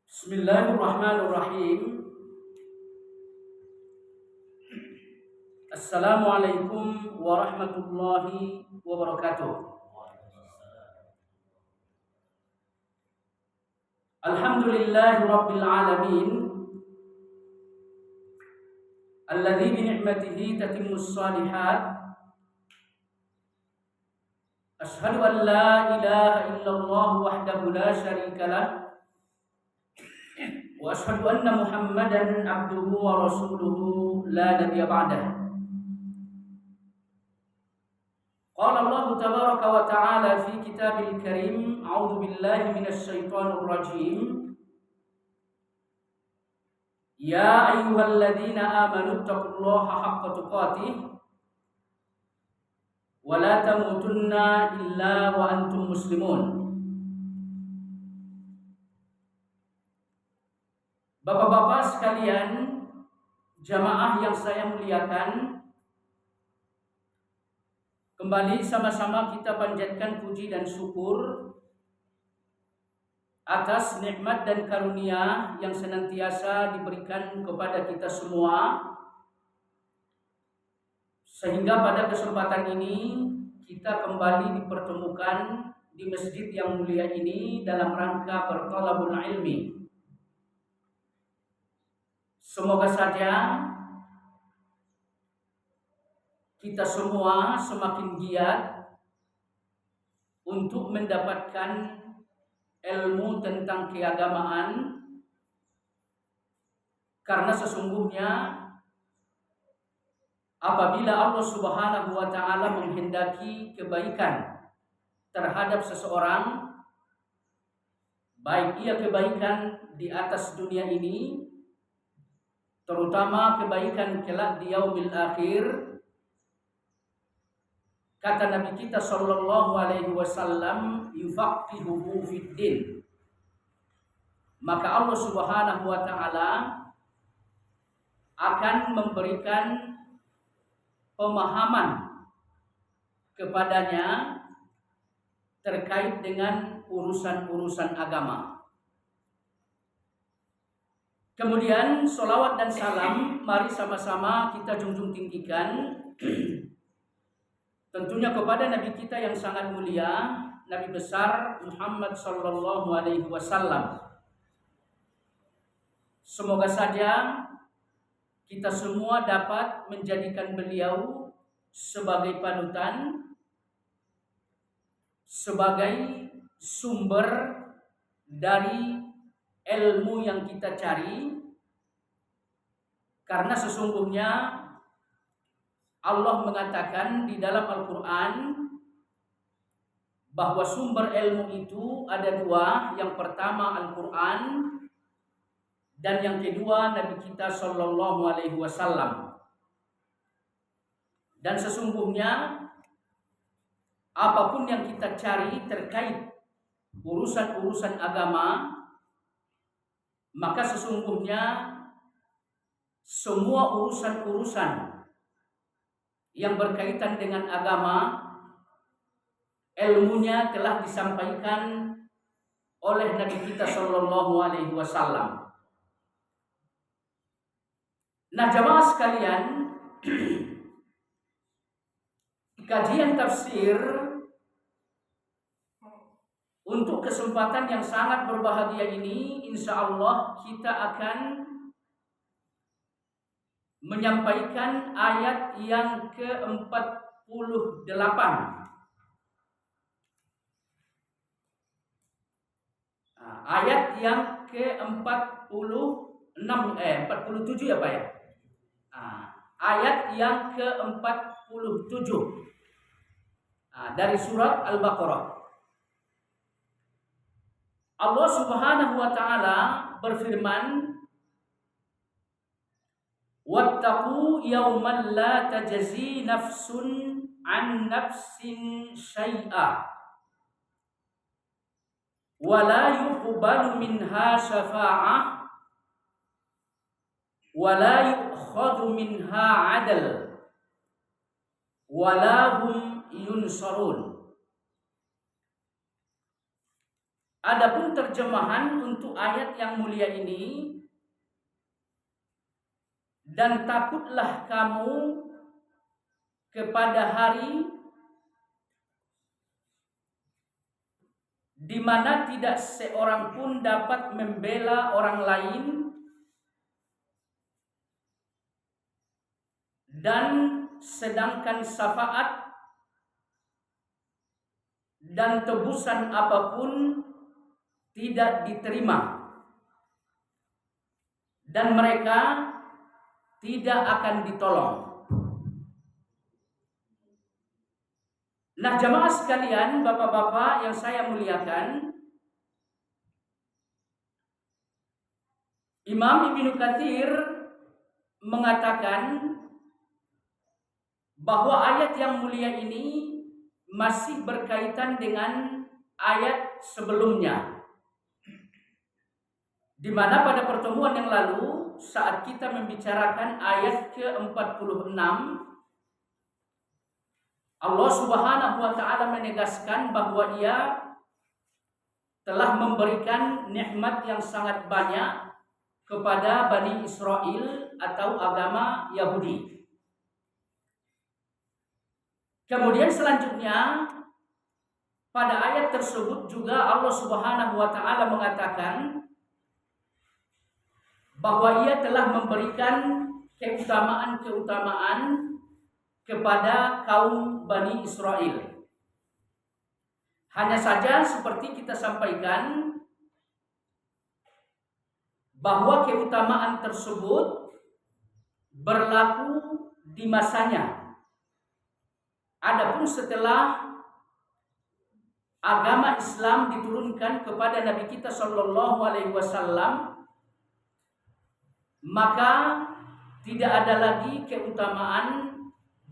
Bismillahirrahmanirrahim. Assalamualaikum warahmatullahi wabarakatuh. Alhamdulillahi rabbil alamin. Alladzi bi ni'matihi tatimmus shalihat. Ashhadu an la ilaha illallah wahdahu la syarika lah. Wa ashhadu anna Muhammadan abduhu wa rasuluhu la nabiyya ba'dah. Qala Allah tabaraka wa ta'ala fi kitabil karim, a'udzu billahi minasy syaithanir rajim. Ya ayyuhalladzina amanu taqullaha haqqa tuqatih wa la tamutunna illa wa antum muslimun. Bapak-bapak sekalian, jamaah yang saya muliakan, kembali sama-sama kita panjatkan puji dan syukur atas nikmat dan karunia yang senantiasa diberikan kepada kita semua, sehingga pada kesempatan ini kita kembali dipertemukan di masjid yang mulia ini dalam rangka berthalabul ilmi. Semoga saja kita semua semakin giat untuk mendapatkan ilmu tentang keagamaan, karena sesungguhnya apabila Allah Subhanahu wa ta'ala menghendaki kebaikan terhadap seseorang, baik ia kebaikan di atas dunia ini, terutama kebaikan kelak di yaumil akhir, kata Nabi kita sallallahu alaihi wasallam, yufaqihuhu fiddin. Maka Allah Subhanahu wa ta'ala akan memberikan pemahaman kepadanya terkait dengan urusan-urusan agama. Kemudian sholawat dan salam mari sama-sama kita junjung tinggikan tentunya kepada Nabi kita yang sangat mulia, Nabi besar Muhammad sallallahu alaihi wasallam. Semoga saja kita semua dapat menjadikan beliau sebagai panutan, sebagai sumber dari ilmu yang kita cari, karena sesungguhnya Allah mengatakan di dalam Al-Quran bahwa sumber ilmu itu ada dua. Yang pertama Al-Quran, dan yang kedua Nabi kita sallallahu alaihi wasallam. Dan sesungguhnya apapun yang kita cari terkait urusan-urusan agama, maka sesungguhnya semua urusan-urusan yang berkaitan dengan agama, ilmunya telah disampaikan oleh Nabi kita sallallahu alaihi wasallam. Nah, jamaah sekalian, kajian tafsir untuk kesempatan yang sangat berbahagia ini, insya Allah kita akan menyampaikan ayat yang ke-48. Ayat yang ke-46, 47 ya Pak ya? Ayat yang ke-47 dari surat Al-Baqarah. Allah Subhanahu wa ta'ala berfirman, wattaqu yawman la tajzi nafsun an nafsin syai'a wala yuqbalu minha syafa'ah wala yu'khadhu minha 'adl wala hum yunsarun. Adapun terjemahan untuk ayat yang mulia ini, dan takutlah kamu kepada hari di mana tidak seorang pun dapat membela orang lain dan sedangkan syafaat dan tebusan apapun tidak diterima dan mereka tidak akan ditolong. Nah, jamaah sekalian, bapak-bapak yang saya muliakan, Imam Ibnu Katsir mengatakan bahwa ayat yang mulia ini masih berkaitan dengan ayat sebelumnya, di mana pada pertemuan yang lalu saat kita membicarakan ayat ke-46, Allah Subhanahu wa taala menegaskan bahwa Ia telah memberikan nikmat yang sangat banyak kepada Bani Israel atau agama Yahudi. Kemudian selanjutnya pada ayat tersebut juga Allah Subhanahu wa taala mengatakan bahwa Ia telah memberikan keutamaan-keutamaan kepada kaum Bani Israel. Hanya saja seperti kita sampaikan bahwa keutamaan tersebut berlaku di masanya. Adapun setelah agama Islam diturunkan kepada Nabi kita Shallallahu Alaihi Wasallam, maka tidak ada lagi keutamaan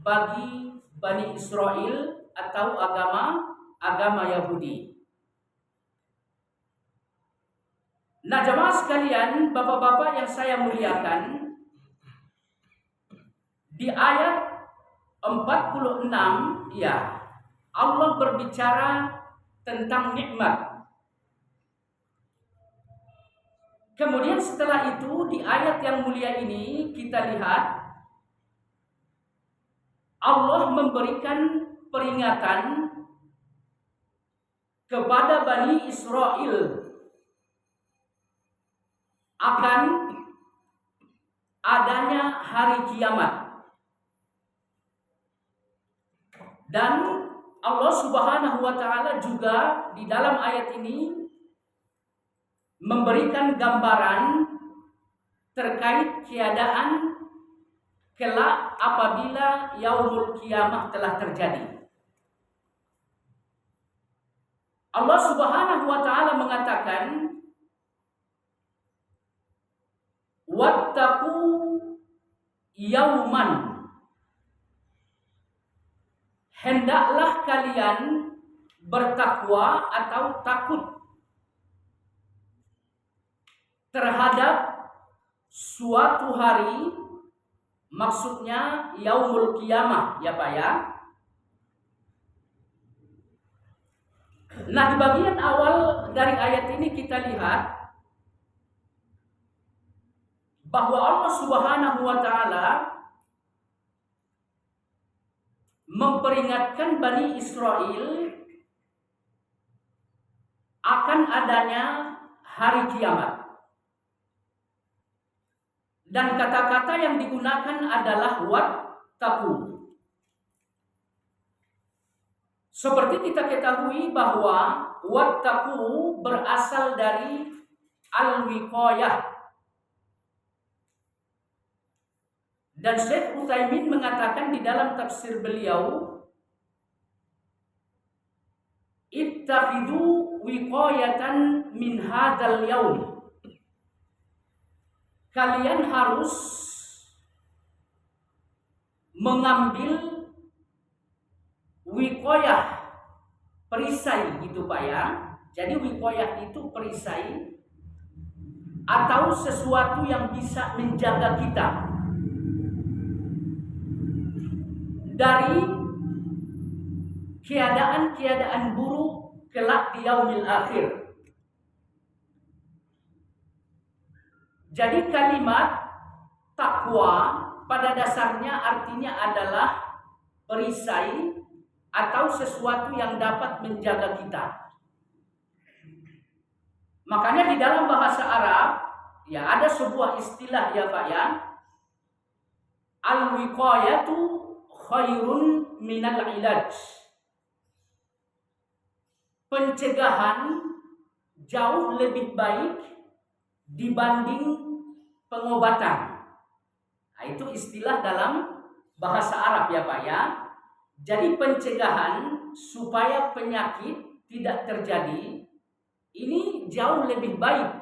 bagi Bani Israel atau agama Yahudi. Nah, jemaah sekalian, bapak-bapak yang saya muliakan, di ayat 46 ya Allah berbicara tentang nikmat. Kemudian setelah itu di ayat yang mulia ini kita lihat Allah memberikan peringatan kepada Bani Israel akan adanya hari kiamat. Dan Allah Subhanahu wa taala juga di dalam ayat ini memberikan gambaran terkait keadaan kelak apabila yaumul kiamah telah terjadi. Allah Subhanahu wa taala mengatakan, wattaqu yauman, hendaklah kalian bertakwa atau takut terhadap suatu hari, maksudnya yaumul kiamah ya Pak ya. Nah, di bagian awal dari ayat ini kita lihat bahwa Allah Subhanahu wa taala memperingatkan Bani Israel akan adanya hari kiamat. Dan kata-kata yang digunakan adalah wattaqu. Seperti kita ketahui bahwa wattaqu berasal dari al-wiqayah. Dan Syekh Utsaimin mengatakan di dalam tafsir beliau, ittakhidhu wiqayatan min hadzal yaum. Kalian harus mengambil wiqayah, perisai gitu Pak ya, Jadi wiqayah itu perisai atau sesuatu yang bisa menjaga kita dari keadaan-keadaan buruk kelak di yaumil akhir. Jadi kalimat takwa pada dasarnya artinya adalah perisai atau sesuatu yang dapat menjaga kita. Makanya di dalam bahasa Arab ya ada sebuah istilah ya Pak ya, al-wiqayatu khairun minal ilaj. Pencegahan jauh lebih baik dibanding pengobatan. Nah, itu istilah dalam bahasa Arab ya Pak ya. Jadi pencegahan supaya penyakit tidak terjadi ini jauh lebih baik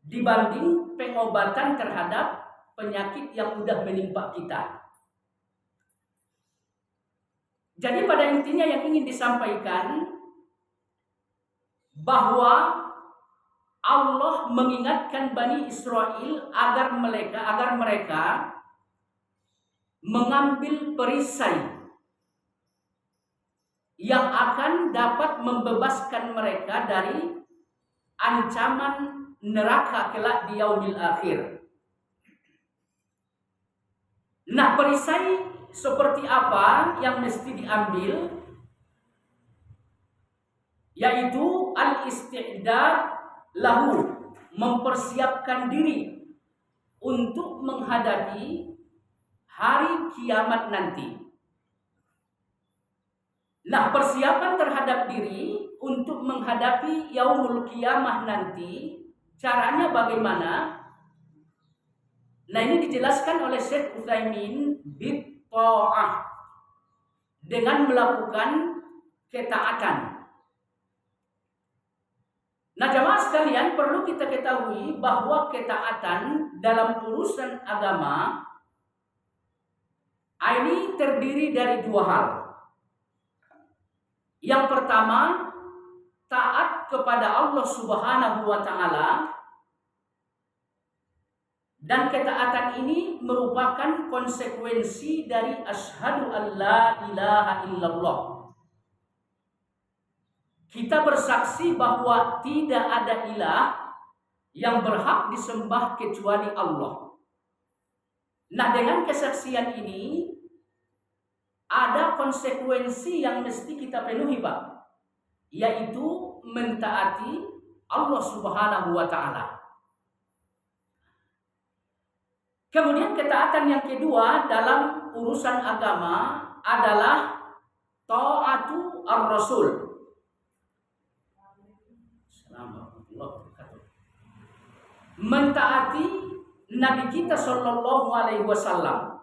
dibanding pengobatan terhadap penyakit yang sudah menimpa kita. Jadi pada intinya yang ingin disampaikan bahwa Allah mengingatkan Bani Israel agar mereka mengambil perisai yang akan dapat membebaskan mereka dari ancaman neraka kelak di yaumil akhir. Nah, perisai seperti apa yang mesti diambil? Yaitu al-isti'dad lahu, mempersiapkan diri untuk menghadapi hari kiamat nanti. Nah, persiapan terhadap diri untuk menghadapi yaumul kiamah nanti, caranya bagaimana? Nah, ini dijelaskan oleh Syekh Utsaimin bit-tha'ah, dengan melakukan ketaatan. Nah, jamaah sekalian, perlu kita ketahui bahwa ketaatan dalam urusan agama ini terdiri dari dua hal. Yang pertama, taat kepada Allah Subhanahu wa taala, dan ketaatan ini merupakan konsekuensi dari asyhadu an la ilaha illallah. Kita bersaksi bahwa tidak ada ilah yang berhak disembah kecuali Allah. Nah, dengan kesaksian ini ada konsekuensi yang mesti kita penuhi, Pak, yaitu mentaati Allah Subhanahu wa taala. Kemudian ketaatan yang kedua dalam urusan agama adalah ta'atu ar-rasul. Mentaati Nabi kita sallallahu alaihi wasallam.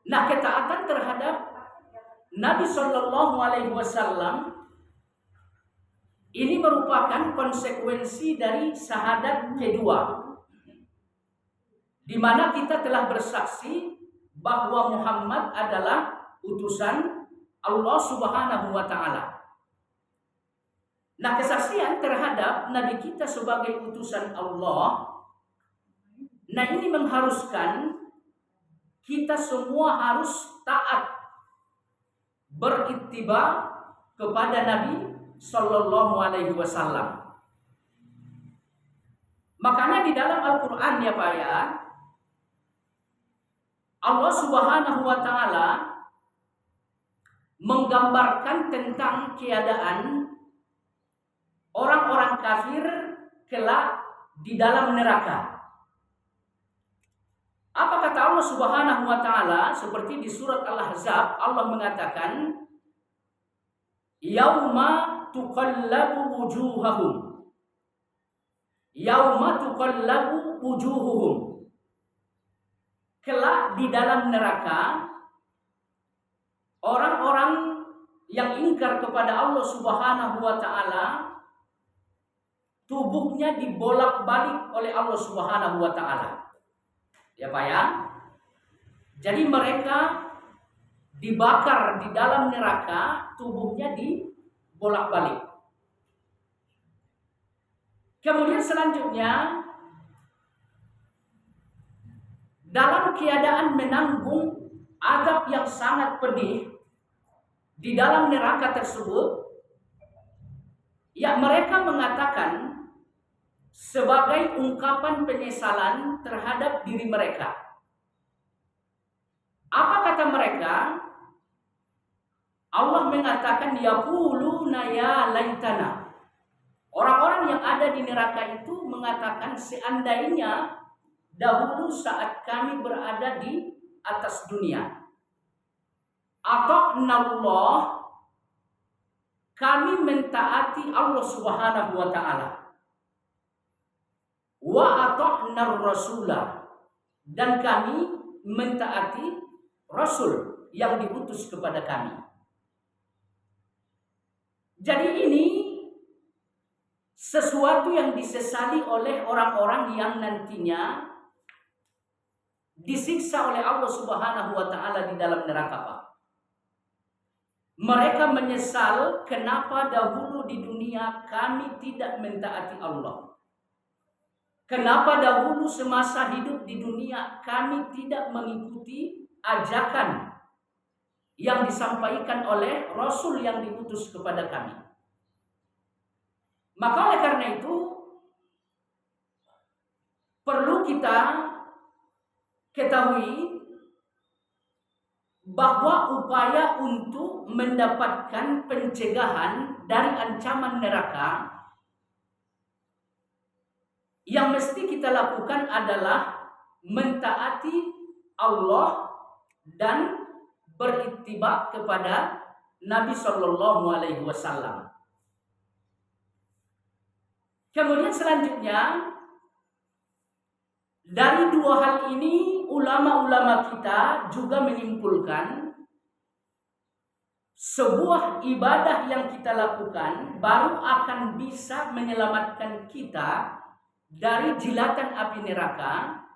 Nah, ketaatan terhadap Nabi sallallahu alaihi wasallam ini merupakan konsekuensi dari syahadat kedua, di mana kita telah bersaksi bahwa Muhammad adalah utusan Allah Subhanahu wa taala. Nah, kesaksian terhadap Nabi kita sebagai utusan Allah, nah ini mengharuskan kita semua harus taat, berittiba kepada Nabi sallallahu alaihi wasallam. Makanya di dalam Al-Qur'an ya Pak ya, Allah Subhanahu wa taala menggambarkan tentang keadaan orang-orang kafir kelak di dalam neraka. Apa kata Allah Subhanahu wa taala? Seperti di surat Al-Ahzab, Allah mengatakan, "Yauma tuqallabu wujuhahum." Yauma tuqallabu wujuhuhum. Kelak di dalam neraka, orang-orang yang ingkar kepada Allah Subhanahu wa taala, tubuhnya dibolak-balik oleh Allah Subhanahu wa taala. Ya Pak ya. Jadi mereka dibakar di dalam neraka, tubuhnya bolak-balik. Kemudian selanjutnya, dalam keadaan menanggung azab yang sangat pedih di dalam neraka tersebut, ya mereka mengatakan sebagai ungkapan penyesalan terhadap diri mereka. Apa kata mereka? Allah mengatakan yaquluna ya laitana. Orang-orang yang ada di neraka itu mengatakan seandainya dahulu saat kami berada di atas dunia, ata'nallah, kami mentaati Allah Subhanahu wa taala, wa ata'nar rasulah, dan kami mentaati rasul yang diutus kepada kami. Jadi ini sesuatu yang disesali oleh orang-orang yang nantinya disiksa oleh Allah Subhanahu wa taala di dalam neraka, Pak. Mereka menyesal kenapa dahulu di dunia kami tidak mentaati Allah. Kenapa dahulu semasa hidup di dunia kami tidak mengikuti ajakan yang disampaikan oleh Rasul yang diutus kepada kami. Maka oleh karena itu perlu kita ketahui bahwa upaya untuk mendapatkan pencegahan dari ancaman neraka yang mesti kita lakukan adalah mentaati Allah dan berittiba kepada Nabi Shallallahu Alaihi Wasallam. Kemudian selanjutnya, dari dua hal ini ulama-ulama kita juga menyimpulkan sebuah ibadah yang kita lakukan baru akan bisa menyelamatkan kita dari jilatan api neraka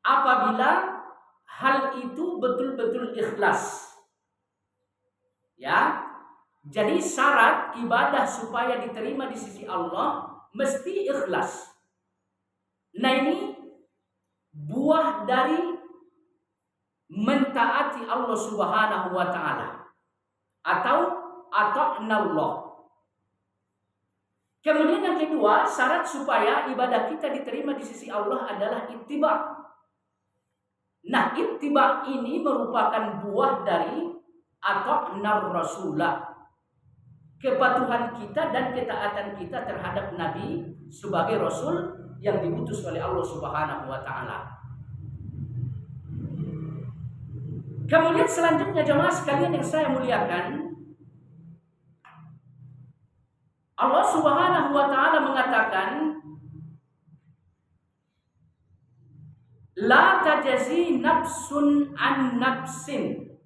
apabila hal itu betul-betul ikhlas. Ya, jadi syarat ibadah supaya diterima di sisi Allah mesti ikhlas. Nah ini buah dari mentaati Allah Subhanahu wa taala atau ata'nallah. Kemudian yang kedua, syarat supaya ibadah kita diterima di sisi Allah adalah ittiba. Nah, ittiba ini merupakan buah dari ata'nar rasulah, kepatuhan kita dan ketaatan kita terhadap Nabi sebagai Rasul yang diutus oleh Allah Subhanahu wa taala. Kemudian selanjutnya jemaah sekalian yang saya muliakan, Allah Subhanahu wa taala mengatakan la tajzi nafsun an nafsin,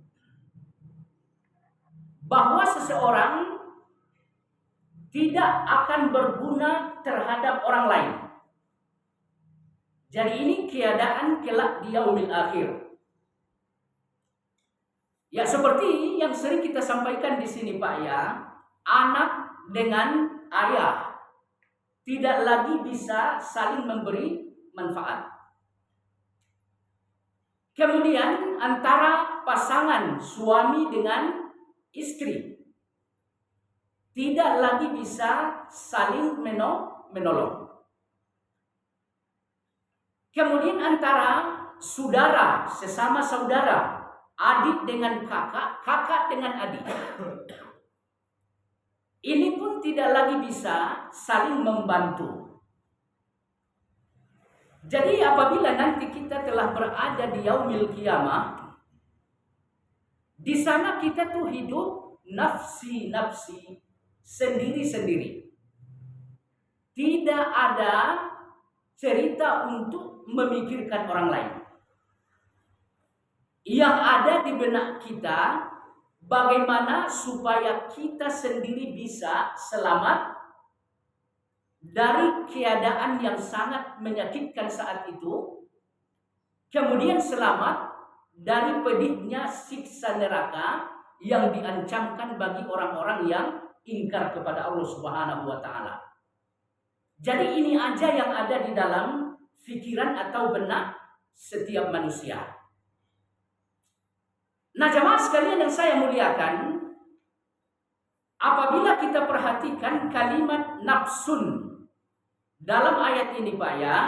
bahwa seseorang tidak akan berguna terhadap orang lain. Jadi ini keadaan kelak di yaumil akhir. Ya seperti yang sering kita sampaikan di sini Pak ya, anak dengan ayah tidak lagi bisa saling memberi manfaat. Kemudian antara pasangan suami dengan istri tidak lagi bisa saling menolong. Kemudian antara saudara, sesama saudara, adik dengan kakak, kakak dengan adik, ini pun tidak lagi bisa saling membantu. Jadi apabila nanti kita telah berada di yaumil qiyamah, di sana kita tuh hidup nafsi-nafsi, sendiri-sendiri. Tidak ada cerita untuk memikirkan orang lain. Yang ada di benak kita, bagaimana supaya kita sendiri bisa selamat dari keadaan yang sangat menyakitkan saat itu, kemudian selamat dari pedihnya siksa neraka yang diancamkan bagi orang-orang yang ingkar kepada Allah Subhanahu wa taala. Jadi ini aja yang ada di dalam pikiran atau benak setiap manusia. Nah, jemaah sekalian yang saya muliakan, apabila kita perhatikan kalimat nafsun dalam ayat ini Pak ya,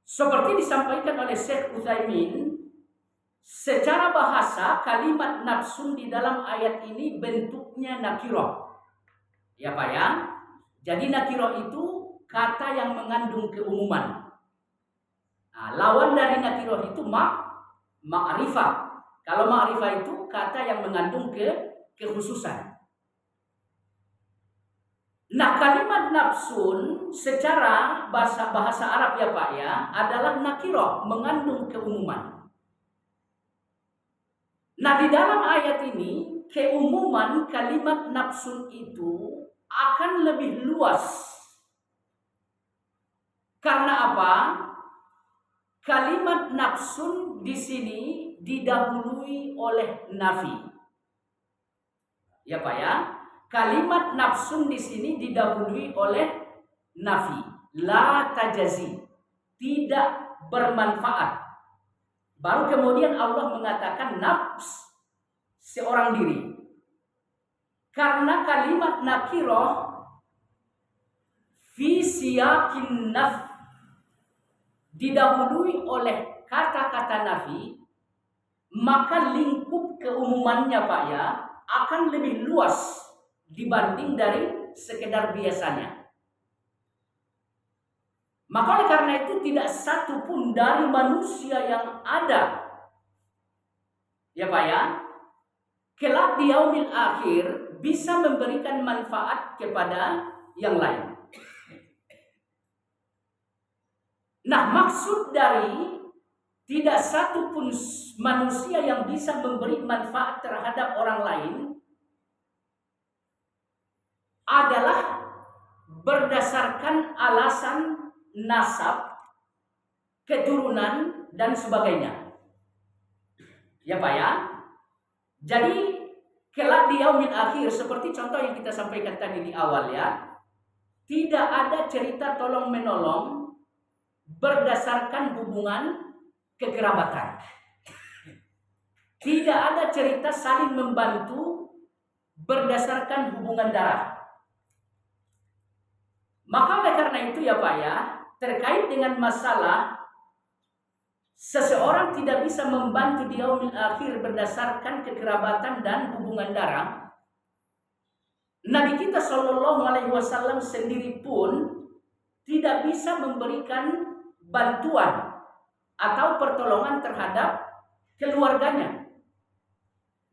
seperti disampaikan oleh Syekh Utsaimin, secara bahasa kalimat nafsun di dalam ayat ini bentuknya nakirah. Ya Pak ya. Jadi nakirah itu kata yang mengandung keumuman. Nah, lawan dari nakirah itu ma'rifah. Kalau ma'rifah itu kata yang mengandung kekhususan. Nah, kalimat nafsun secara bahasa Arab ya Pak ya adalah nakirah, mengandung keumuman. Nah, di dalam ayat ini keumuman kalimat nafsun itu akan lebih luas. Karena apa? Kalimat nafsun di sini didahului oleh nafi. Ya Pak ya. Kalimat nafsun di sini didahului oleh nafi. La tajazi. Tidak bermanfaat. Baru kemudian Allah mengatakan nafs seorang diri. Karena kalimat nakirah fi siyakin naf didahului oleh kata-kata nafi, maka lingkup keumumannya Pak ya akan lebih luas dibanding dari sekedar biasanya. Maka oleh karena itu tidak satu pun dari manusia yang ada ya Pak ya kelak di yaumil akhir bisa memberikan manfaat kepada yang lain. Nah, maksud dari tidak satu pun manusia yang bisa memberi manfaat terhadap orang lain adalah berdasarkan alasan nasab, keturunan, dan sebagainya. Ya Pak ya. Jadi kelak di yaumil akhir seperti contoh yang kita sampaikan tadi di awal ya, tidak ada cerita tolong menolong berdasarkan hubungan kekerabatan. Tidak ada cerita saling membantu berdasarkan hubungan darah. Maka oleh karena itu ya Pak ya, terkait dengan masalah seseorang tidak bisa membantu di yaumil akhir berdasarkan kekerabatan dan hubungan darah, Nabi kita Shallallahu Alaihi Wasallam sendiri pun tidak bisa memberikan bantuan atau pertolongan terhadap keluarganya,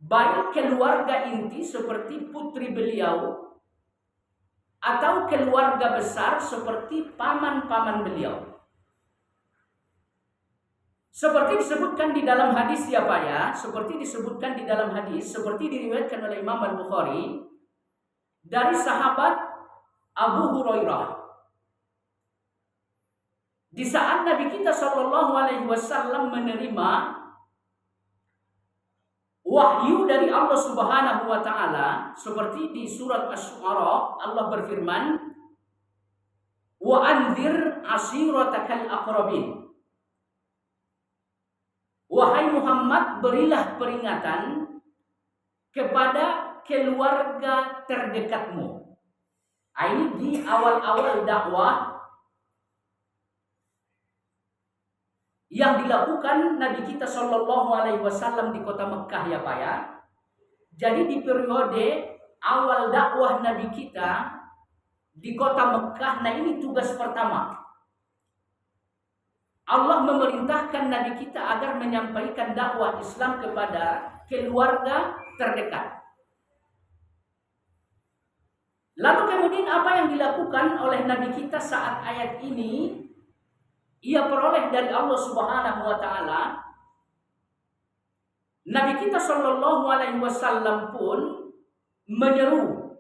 baik keluarga inti seperti putri beliau atau keluarga besar seperti paman-paman beliau. Seperti disebutkan di dalam hadis ya Pak ya, seperti disebutkan di dalam hadis, seperti diriwayatkan oleh Imam Al-Bukhari dari sahabat Abu Hurairah. Di saat Nabi kita Shallallahu Alaihi Wasallam menerima wahyu dari Allah Subhanahu Wa Taala, seperti di surat Asy-Syu'ara Allah berfirman, wa anzir ashiratakal aqrabin. Wahai Muhammad, berilah peringatan kepada keluarga terdekatmu. Ini di awal-awal dakwah yang dilakukan Nabi kita Shallallahu Alaihi Wasallam di kota Mekah ya Pak ya. Jadi di periode awal dakwah Nabi kita di kota Mekah, nah ini tugas pertama. Allah memerintahkan Nabi kita agar menyampaikan dakwah Islam kepada keluarga terdekat. Lalu kemudian apa yang dilakukan oleh Nabi kita saat ayat ini ia peroleh dari Allah Subhanahu Wa Taala? Nabi kita Shallallahu Alaihi Wasallam pun menyeru.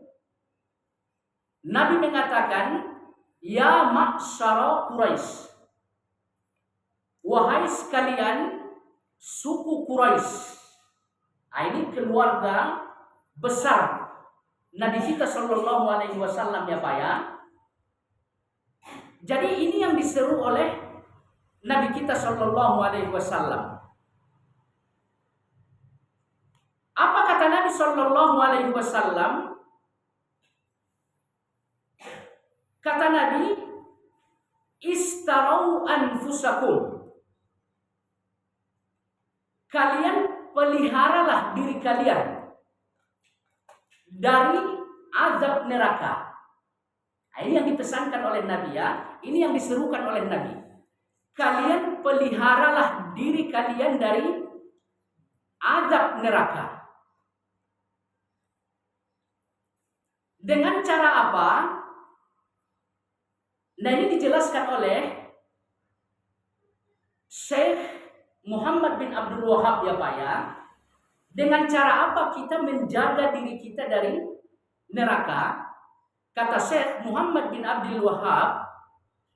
Nabi mengatakan, ya ma'syara Quraisy, wahai sekalian suku Quraisy. Ini keluarga besar Nabi kita Shallallahu Alaihi Wasallam ya Pak ya. Jadi ini yang diseru oleh Nabi kita Shallallahu Alaihi Wasallam. Apa kata Nabi Shallallahu Alaihi Wasallam? Kata Nabi, istarau anfusakum. Kalian peliharalah diri kalian dari azab neraka. Nah, ini yang dipesankan oleh Nabi ya. Ini yang diserukan oleh Nabi. Kalian peliharalah diri kalian dari azab neraka. Dengan cara apa? Nah, ini dijelaskan oleh Syekh Muhammad bin Abdul Wahab ya Pak ya. Dengan cara apa kita menjaga diri kita dari neraka? Kata Syekh Muhammad bin Abdul Wahab,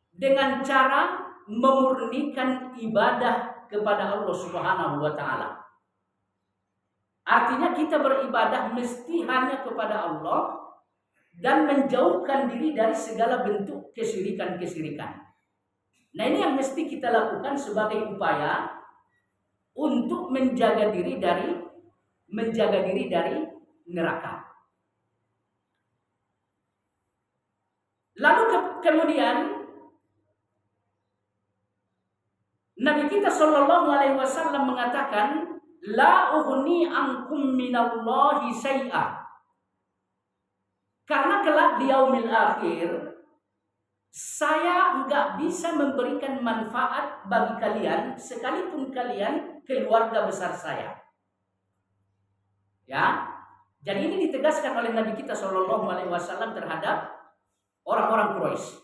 dengan cara memurnikan ibadah kepada Allah Subhanahu wa taala. Artinya kita beribadah mesti hanya kepada Allah dan menjauhkan diri dari segala bentuk kesyirikan-kesyirikan. Nah, ini yang mesti kita lakukan sebagai upaya untuk menjaga diri dari neraka. Lalu kemudian Nabi kita Shallallahu Alaihi Wasallam mengatakan, la ughni ankum minallahi syai'a. Karena kelak di yaumil akhir, saya enggak bisa memberikan manfaat bagi kalian sekalipun kalian keluarga besar saya. Ya, jadi ini ditegaskan oleh Nabi kita Shallallahu Alaihi Wasallam terhadap orang-orang Quraisy.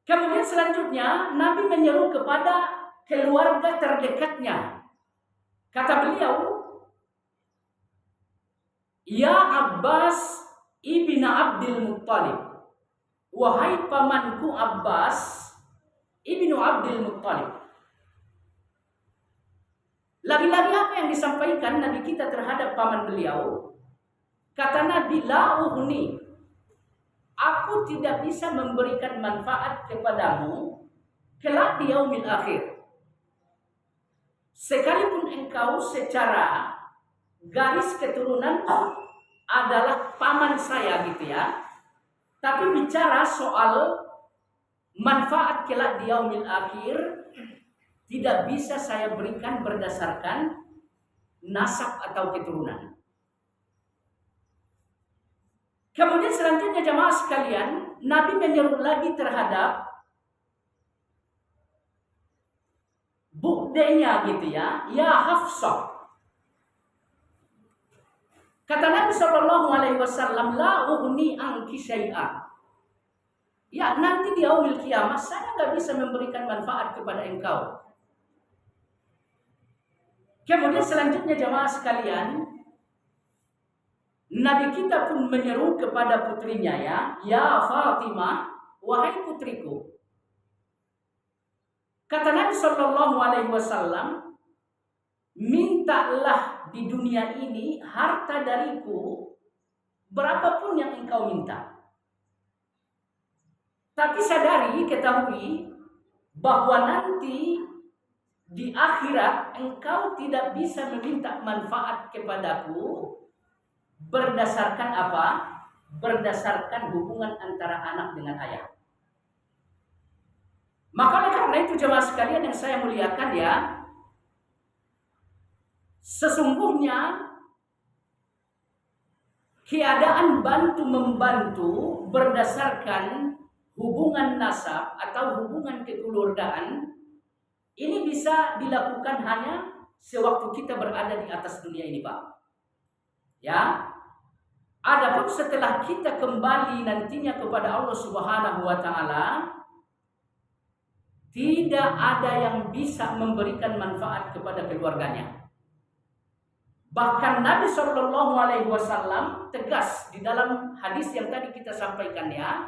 Kemudian selanjutnya Nabi menyeru kepada keluarga terdekatnya. Kata beliau, ya Abbas ibn Abdul Muttalib, wahai pamanku Abbas ibnu Abdul Muttalib. Lagi-lagi apa yang disampaikan Nabi kita terhadap paman beliau? Kata Nabi, la ughni, aku tidak bisa memberikan manfaat kepadamu kelak di yaumil akhir. Sekalipun engkau secara garis keturunan adalah paman saya gitu ya. Tapi bicara soal manfaat kelak di yaumil akhir tidak bisa saya berikan berdasarkan nasab atau keturunan. Kemudian selanjutnya jamaah sekalian, Nabi menyeru lagi terhadap budenya gitu ya, ya Hafsah. Kata Nabi Shallallahu Alaihi Wasallam, la ughni anki syai'a. Ya, nanti di yaumil kiamat saya nggak bisa memberikan manfaat kepada engkau. Kemudian selanjutnya jamaah sekalian, Nabi kita pun menyeru kepada putrinya ya Fatimah, wahai putriku. Kata Nabi Shallallahu Alaihi Wasallam, mintalah di dunia ini harta dariku berapapun yang engkau minta. Tapi sadari, ketahui bahwa nanti di akhirat engkau tidak bisa meminta manfaat kepadaku berdasarkan apa? Berdasarkan hubungan antara anak dengan ayah. Maka karena itu jemaah sekalian yang saya muliakan ya, sesungguhnya keadaan bantu-membantu berdasarkan hubungan nasab atau hubungan kekeluargaan ini bisa dilakukan hanya sewaktu kita berada di atas dunia ini, Pak. Ya. Adapun setelah kita kembali nantinya kepada Allah Subhanahu wa taala, tidak ada yang bisa memberikan manfaat kepada keluarganya. Bahkan Nabi Shallallahu Alaihi Wasallam tegas di dalam hadis yang tadi kita sampaikan ya,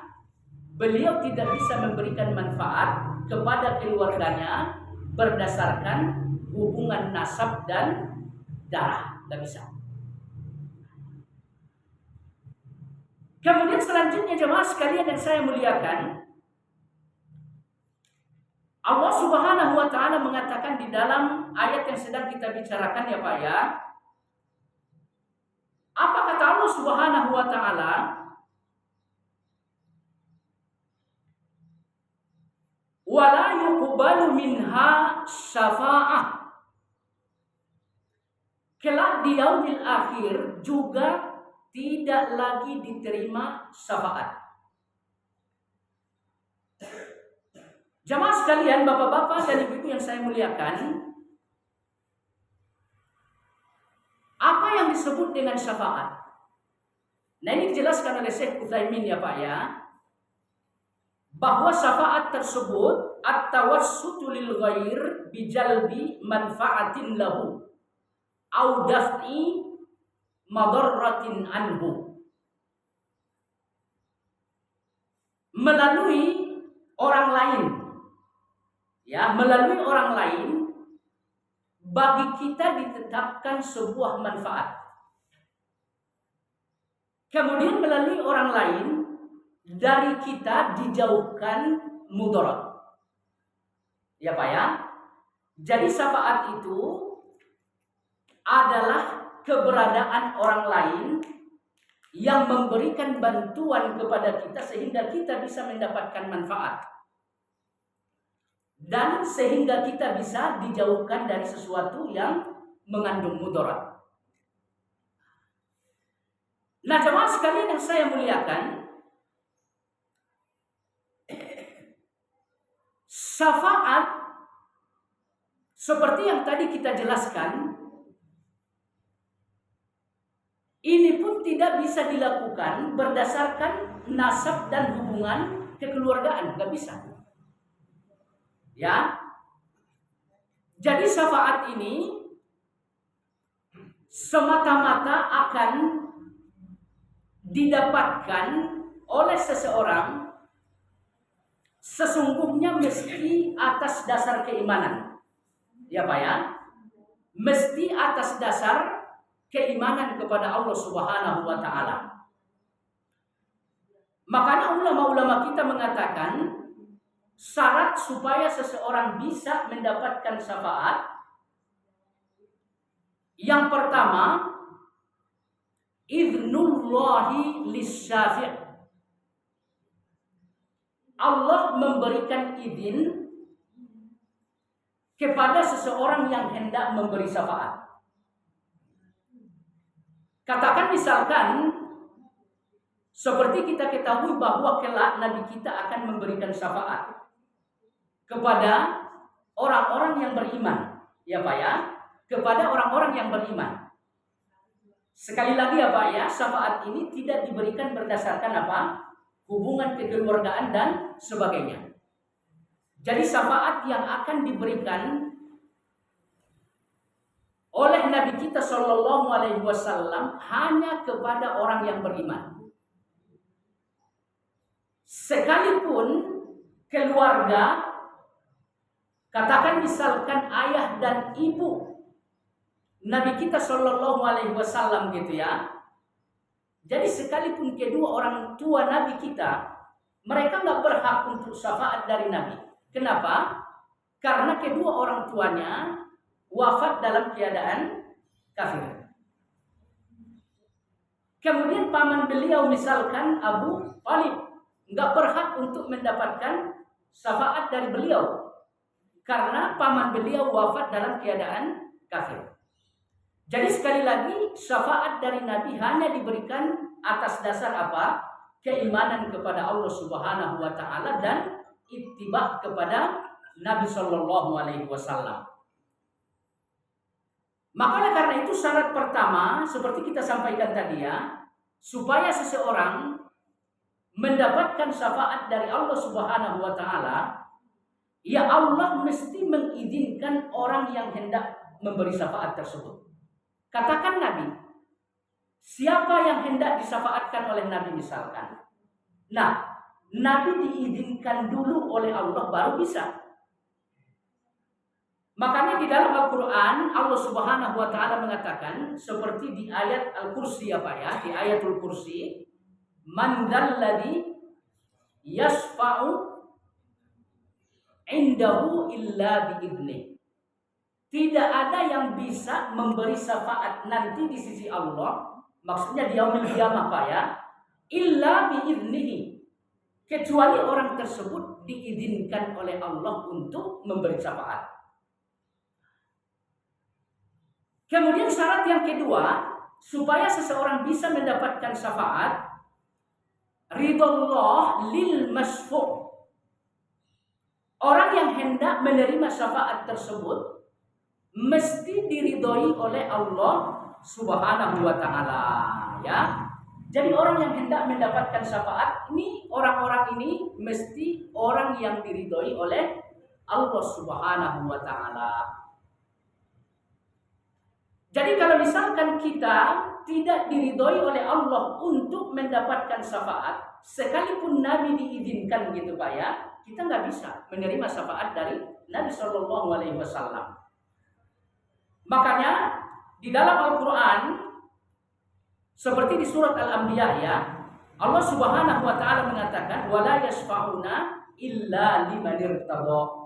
beliau tidak bisa memberikan manfaat kepada keluarganya berdasarkan hubungan nasab dan darah, tidak bisa. Kemudian selanjutnya jemaah sekalian yang saya muliakan, Allah Subhanahu wa taala mengatakan di dalam ayat yang sedang kita bicarakan ya Pak ya. Apa kata Allah Subhanahu wa taala? Wala yuqbalu minha syafa'ah. Kelak di yaumil akhir juga tidak lagi diterima syafaat. Jamaah sekalian, bapak-bapak dan ibu-ibu yang saya muliakan, apa yang disebut dengan syafaat? Nah, ini dijelaskan oleh Syekh Utsaimin ya Pak ya, bahwa syafaat tersebut at-tawassutu lil ghair bijalbi manfaatin lahu au daf'i madarratin anhu. Melalui orang lain, ya, melalui orang lain bagi kita ditetapkan sebuah manfaat. Kemudian melalui orang lain dari kita dijauhkan mudarat. Ya Pak ya. Jadi syafaat itu adalah keberadaan orang lain yang memberikan bantuan kepada kita sehingga kita bisa mendapatkan manfaat. Dan sehingga kita bisa dijauhkan dari sesuatu yang mengandung mudarat. Nah, jemaah sekalian yang saya muliakan, syafaat seperti yang tadi kita jelaskan, ini pun tidak bisa dilakukan berdasarkan nasab dan hubungan kekeluargaan, nggak bisa. Ya, jadi syafaat ini semata-mata akan didapatkan oleh seseorang sesungguhnya mesti atas dasar keimanan. Ya Pak ya, mesti atas dasar keimanan kepada Allah Subhanahu wa taala. Makanya ulama-ulama kita mengatakan syarat supaya seseorang bisa mendapatkan syafaat, yang pertama, idnullahi lisyafi'. Allah memberikan izin kepada seseorang yang hendak memberi syafaat. Katakan misalkan seperti kita ketahui bahwa kelak Nabi kita akan memberikan syafaat kepada orang-orang yang beriman, ya Pak ya, kepada orang-orang yang beriman. Sekali lagi ya Pak ya, syafaat ini tidak diberikan berdasarkan apa? Hubungan kekeluargaan dan sebagainya. Jadi syafaat yang akan diberikan oleh Nabi kita Shallallahu Alaihi Wasallam hanya kepada orang yang beriman. Sekalipun keluarga, katakan misalkan ayah dan ibu Nabi kita Shallallahu Alaihi Wasallam gitu ya. Jadi sekalipun kedua orang tua Nabi kita, mereka nggak berhak untuk syafaat dari Nabi. Kenapa? Karena kedua orang tuanya wafat dalam keadaan kafir. Kemudian paman beliau misalkan Abu Thalib nggak berhak untuk mendapatkan syafaat dari beliau karena paman beliau wafat dalam keadaan kafir. Jadi sekali lagi syafaat dari Nabi hanya diberikan atas dasar apa? Keimanan kepada Allah Subhanahu wa taala dan ittiba kepada Nabi Shallallahu alaihi wasallam. Maka karena itu syarat pertama seperti kita sampaikan tadi ya, supaya seseorang mendapatkan syafaat dari Allah Subhanahu wa taala, ya Allah mesti mengizinkan orang yang hendak memberi syafaat tersebut. Katakan Nabi, siapa yang hendak disyafaatkan oleh Nabi misalkan. Nah, Nabi diizinkan dulu oleh Allah baru bisa. Makanya di dalam Al-Quran Allah Subhanahu wa taala mengatakan seperti di ayat Al-Kursi ya Pak ya, di ayatul Kursi, Man dzalladzi yasfa'u indahu illa biidnih. Tidak ada yang bisa memberi syafaat nanti di sisi Allah, maksudnya di yaumil qiyamah Pak ya, illa biidnihi, kecuali orang tersebut diizinkan oleh Allah untuk memberi syafaat. Kemudian syarat yang kedua, supaya seseorang bisa mendapatkan syafaat, ridhollah lil masfu'. Orang yang hendak menerima syafaat tersebut mesti diridhoi oleh Allah Subhanahu wa taala, ya. Jadi orang yang hendak mendapatkan syafaat ini, orang-orang ini mesti orang yang diridhoi oleh Allah Subhanahu wa taala. Jadi kalau misalkan kita tidak diridhoi oleh Allah untuk mendapatkan syafaat, sekalipun Nabi diizinkan gitu Pak ya, kita nggak bisa menerima syafaat dari Nabi Shallallahu Alaihi Wasallam. Makanya di dalam Al-Quran seperti di surat Al-Anbiya ya, Allah Subhanahu wa taala mengatakan wala yashfa'una illa liman irtada.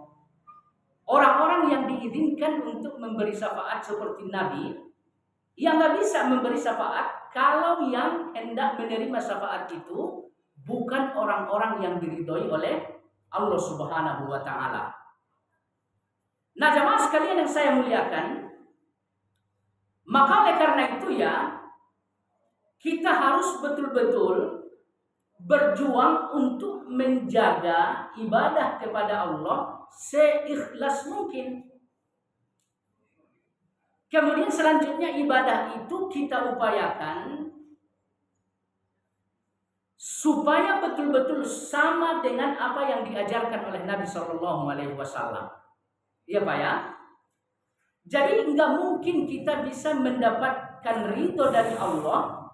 Orang-orang yang diizinkan untuk memberi syafaat seperti Nabi, yang nggak bisa memberi syafaat kalau yang hendak menerima syafaat itu bukan orang-orang yang diridhoi oleh Allah Subhanahu wa taala. Nah, jamaah sekalian yang saya muliakan, maka oleh karena itu ya, kita harus betul-betul berjuang untuk menjaga ibadah kepada Allah seikhlas mungkin. Kemudian selanjutnya ibadah itu kita upayakan supaya betul-betul sama dengan apa yang diajarkan oleh Nabi Shallallahu Alaihi Wasallam. Iya Pak ya. Jadi nggak mungkin kita bisa mendapatkan ridho dari Allah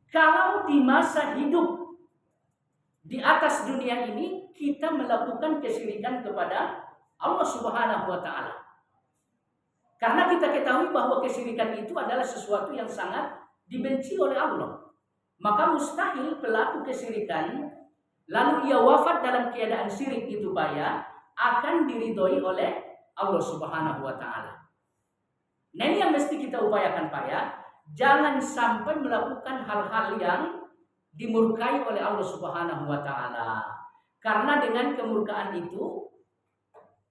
kalau di masa hidup di atas dunia ini kita melakukan kesyirikan kepada Allah Subhanahu wa taala. Karena kita ketahui bahwa kesyirikan itu adalah sesuatu yang sangat dibenci oleh Allah. Maka mustahil pelaku kesyirikan lalu ia wafat dalam keadaan syirik itu Pak ya, akan diridhoi oleh Allah Subhanahu wa taala. Nah, ini yang mesti kita upayakan Pak ya. Jangan sampai melakukan hal-hal yang dimurkai oleh Allah Subhanahu wa taala. Karena dengan kemurkaan itu,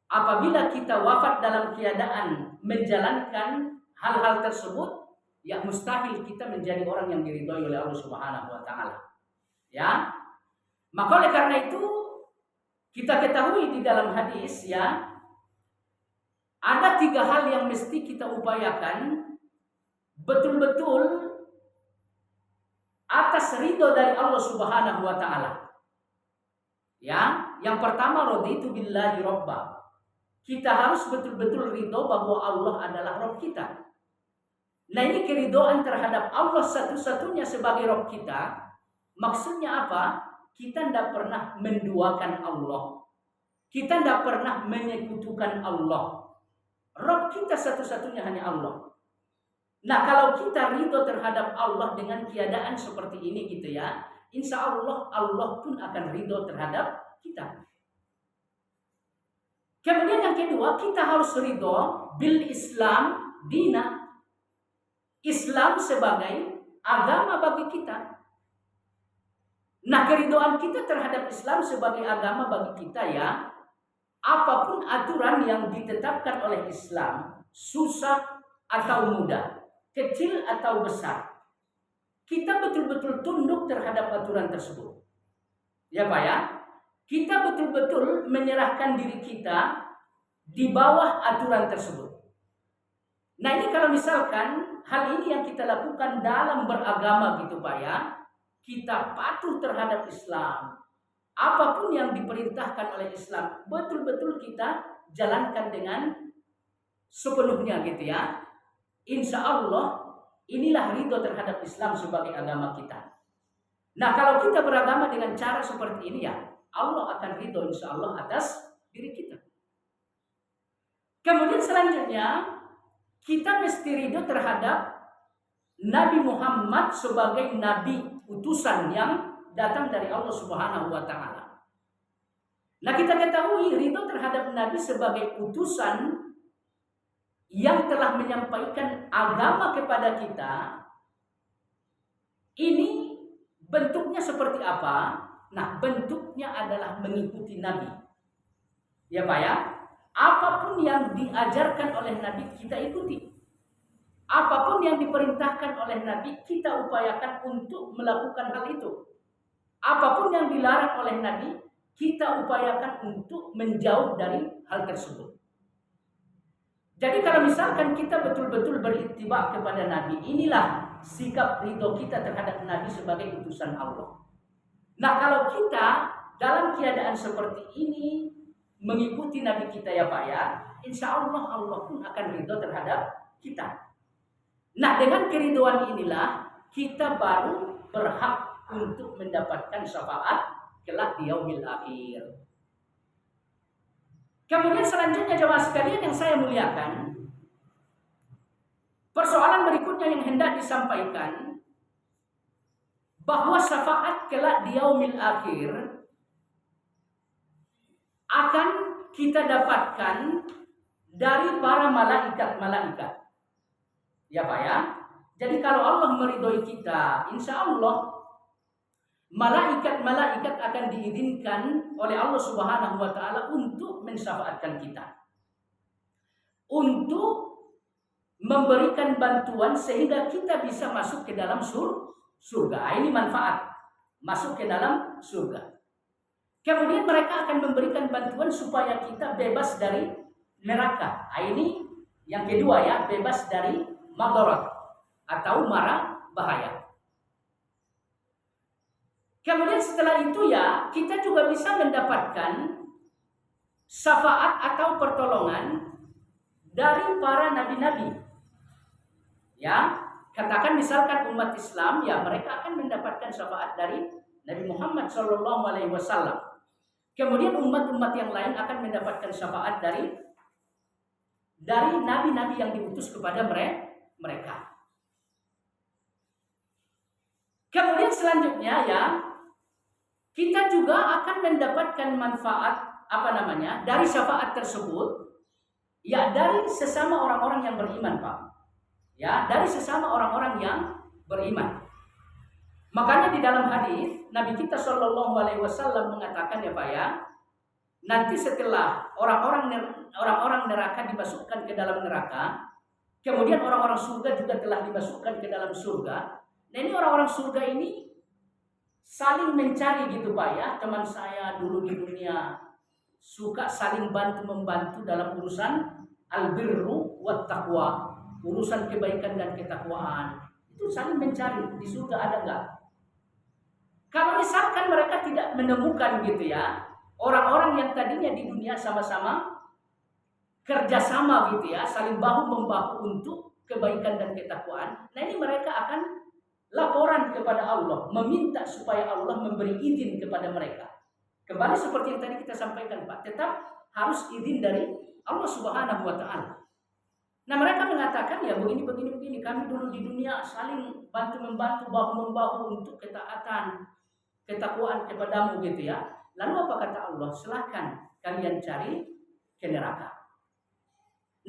apabila kita wafat dalam keadaan menjalankan hal-hal tersebut, ya mustahil kita menjadi orang yang diridhoi oleh Allah Subhanahu wa taala. Ya. Maka oleh karena itu kita ketahui di dalam hadis ya, ada 3 hal yang mesti kita upayakan betul-betul atas ridho dari Allah Subhanahu wa taala. Ya, yang pertama raditu billahi robba. Kita harus betul-betul ridho bahwa Allah adalah Rabb kita. Nah, ini keridhaan terhadap Allah satu-satunya sebagai Rabb kita. Maksudnya apa? Kita tidak pernah menduakan Allah. Kita tidak pernah menyekutukan Allah. Rabb kita satu-satunya hanya Allah. Nah, kalau kita ridho terhadap Allah dengan keadaan seperti ini gitu ya, insya Allah Allah pun akan ridho terhadap kita. Kemudian yang kedua, kita harus ridho bil Islam dina. Islam sebagai agama bagi kita. Nah, keridhaan kita terhadap Islam sebagai agama bagi kita ya, apapun aturan yang ditetapkan oleh Islam, susah atau mudah, kecil atau besar, kita betul-betul tunduk terhadap aturan tersebut. Ya Pak ya, kita betul-betul menyerahkan diri kita di bawah aturan tersebut. Nah, ini kalau misalkan hal ini yang kita lakukan dalam beragama gitu Pak ya, kita patuh terhadap Islam. Apapun yang diperintahkan oleh Islam, betul-betul kita jalankan dengan sepenuhnya gitu ya. Insya Allah inilah ridho terhadap Islam sebagai agama kita. Nah, kalau kita beragama dengan cara seperti ini ya, Allah akan ridho insya Allah atas diri kita. Kemudian selanjutnya, kita mesti ridho terhadap Nabi Muhammad sebagai Nabi utusan yang datang dari Allah Subhanahu wa taala. Nah, kita ketahui ridho terhadap Nabi sebagai utusan yang telah menyampaikan agama kepada kita, ini bentuknya seperti apa? Nah, bentuknya adalah mengikuti Nabi. Ya Pak ya, apapun yang diajarkan oleh Nabi kita ikuti. Apapun yang diperintahkan oleh Nabi kita upayakan untuk melakukan hal itu. Apapun yang dilarang oleh Nabi kita upayakan untuk menjauh dari hal tersebut. Jadi kalau misalkan kita betul-betul berittiba kepada Nabi, inilah sikap ridho kita terhadap Nabi sebagai utusan Allah. Nah, kalau kita dalam keadaan seperti ini mengikuti Nabi kita ya Pak ya, insya Allah Allah pun akan ridho terhadap kita. Nah, dengan keriduan inilah kita baru berhak untuk mendapatkan syafaat kelak di yaumil akhir. Kemudian selanjutnya jemaah sekalian yang saya muliakan, persoalan berikutnya yang hendak disampaikan, bahwa syafaat kelak di yaumil akhir akan kita dapatkan dari para malaikat-malaikat. Ya Pak ya. Jadi kalau Allah meridhoi kita, insya Allah malaikat-malaikat akan diizinkan oleh Allah Subhanahu wa taala untuk mensyafaatkan kita. Untuk memberikan bantuan sehingga kita bisa masuk ke dalam surga. Ini manfaat masuk ke dalam surga. Kemudian mereka akan memberikan bantuan supaya kita bebas dari neraka. Ini yang kedua ya, bebas dari madarat atau mara bahaya. Kemudian setelah itu ya, kita juga bisa mendapatkan syafaat atau pertolongan dari para nabi-nabi. Ya, katakan misalkan umat Islam, ya mereka akan mendapatkan syafaat dari Nabi Muhammad SAW. Kemudian umat-umat yang lain akan mendapatkan syafaat dari nabi-nabi yang diutus kepada mereka. Kemudian selanjutnya ya, kita juga akan mendapatkan manfaat dari syafaat tersebut, ya dari sesama orang-orang yang beriman Pak. Ya, dari sesama orang-orang yang beriman. Makanya di dalam hadis Nabi kita Shallallahu Alaihi Wasallam mengatakan ya Pak ya, nanti setelah orang-orang neraka dimasukkan ke dalam neraka, kemudian orang-orang surga juga telah dimasukkan ke dalam surga. Nah ini orang-orang surga ini saling mencari gitu Pak ya. Teman saya dulu di dunia suka saling bantu-membantu dalam urusan albirru wat taqwa, urusan kebaikan dan ketakwaan. Itu saling mencari, di surga ada enggak? Kalau misalkan mereka tidak menemukan gitu ya, orang-orang yang tadinya di dunia sama-sama kerjasama gitu ya, saling bahu-membahu untuk kebaikan dan ketakwaan. Nah ini mereka akan laporan kepada Allah, meminta supaya Allah memberi izin kepada mereka. Kembali seperti yang tadi kita sampaikan Pak, tetap harus izin dari Allah Subhanahu wa taala. Nah mereka mengatakan ya begini, kami dulu di dunia saling bantu-membantu, bahu-membahu untuk ketaatan, ketakwaan kepadamu gitu ya. Lalu apa kata Allah? Silakan kalian cari ke neraka.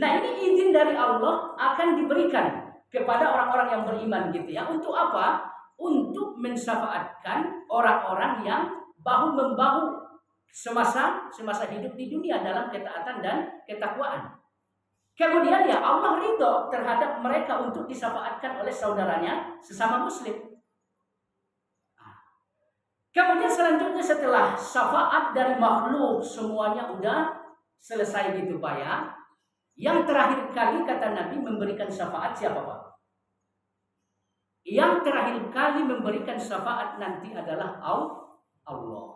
Nah ini izin dari Allah akan diberikan kepada orang-orang yang beriman gitu ya. Untuk apa? Untuk mensyafaatkan orang-orang yang bahu-membahu semasa hidup di dunia dalam ketaatan dan ketakwaan. Kemudian ya Allah ridho terhadap mereka untuk disyafaatkan oleh saudaranya sesama muslim. Kemudian selanjutnya setelah syafaat dari makhluk semuanya udah selesai gitu Pak ya. Yang terakhir kali kata Nabi memberikan syafaat siapa Pak? Yang terakhir kali memberikan syafaat nanti adalah Allah.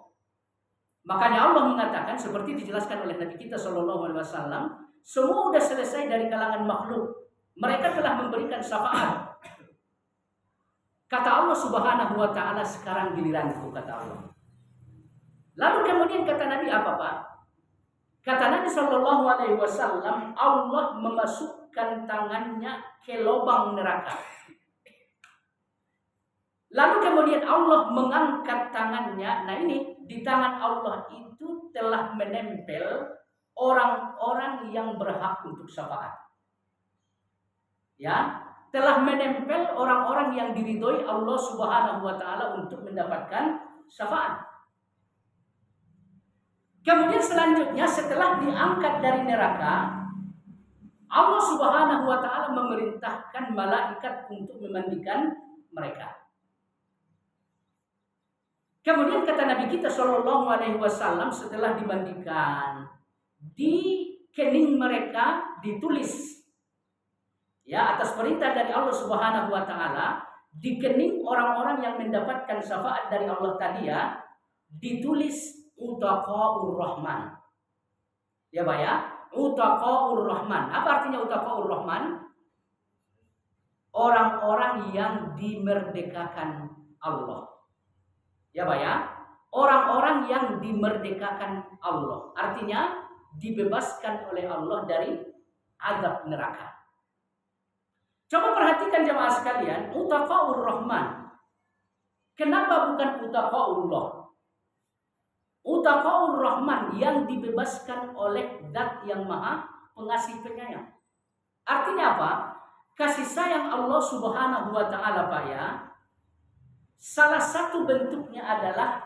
Makanya Allah mengatakan seperti dijelaskan oleh Nabi kita SAW, semua sudah selesai dari kalangan makhluk. Mereka telah memberikan syafaat. Kata Allah Subhanahu wa taala, sekarang giliranku kata Allah. Lalu kemudian kata Nabi apa Pak? Kata Nabi Shallallahu Alaihi Wasallam, Allah memasukkan tangannya ke lubang neraka. Lalu kemudian Allah mengangkat tangannya. Nah ini di tangan Allah itu telah menempel orang-orang yang berhak untuk syafaat. Ya, telah menempel orang-orang yang diridhoi Allah Subhanahu wa taala untuk mendapatkan syafaat. Kemudian selanjutnya setelah diangkat dari neraka, Allah Subhanahu wa taala memerintahkan malaikat untuk memandikan mereka. Kemudian kata Nabi kita Shallallahu alaihi wasallam, setelah dimandikan, di kening mereka ditulis, ya, atas perintah dari Allah Subhanahu wa taala, di kening orang-orang yang mendapatkan syafaat dari Allah tadi, ya, ditulis Utaqaur Rahman. Ya, Pak ya, Utaqaur Rahman. Apa artinya Utaqaur Rahman? Orang-orang yang dimerdekakan Allah. Ya, Pak ya, orang-orang yang dimerdekakan Allah. Artinya dibebaskan oleh Allah dari azab neraka. Coba perhatikan jemaah sekalian, Utaqaur Rahman. Kenapa bukan Utaqaullah? Utaqaur Rahman yang dibebaskan oleh Zat yang Maha Pengasih Penyayang. Artinya apa? Kasih sayang Allah Subhanahu wa taala, Pak ya, salah satu bentuknya adalah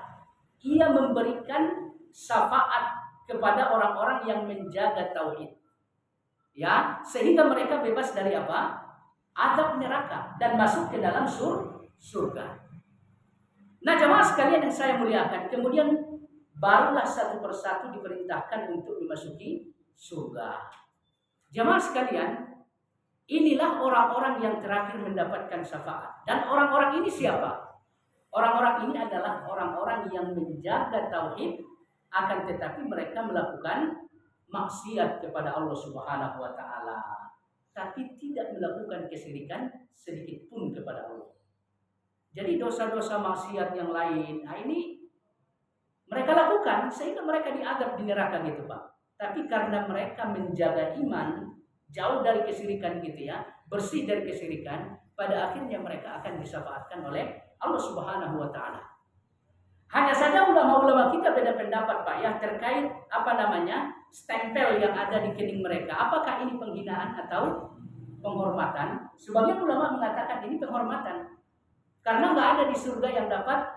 Ia memberikan syafaat kepada orang-orang yang menjaga tauhid. Ya, sehingga mereka bebas dari apa? Azab neraka dan masuk ke dalam surga. Nah, jemaah sekalian yang saya muliakan, kemudian barulah satu persatu diperintahkan untuk memasuki surga. Jemaah sekalian, inilah orang-orang yang terakhir mendapatkan syafaat. Dan orang-orang ini siapa? Orang-orang ini adalah orang-orang yang menjaga tauhid, akan tetapi mereka melakukan maksiat kepada Allah Subhanahu wa taala, tapi tidak melakukan kesyirikan sedikit pun kepada Allah. Jadi dosa-dosa maksiat yang lain, nah ini mereka lakukan sehingga mereka diazab di neraka gitu, Pak. Tapi karena mereka menjaga iman, jauh dari kesyirikan gitu ya, bersih dari kesyirikan, pada akhirnya mereka akan disyafaatkan oleh Allah Subhanahu wa taala. Hanya saja ulama-ulama kita beda pendapat, Pak ya, terkait stempel yang ada di kening mereka. Apakah ini penghinaan atau penghormatan? Sebagian ulama mengatakan ini penghormatan. Karena nggak ada di surga yang dapat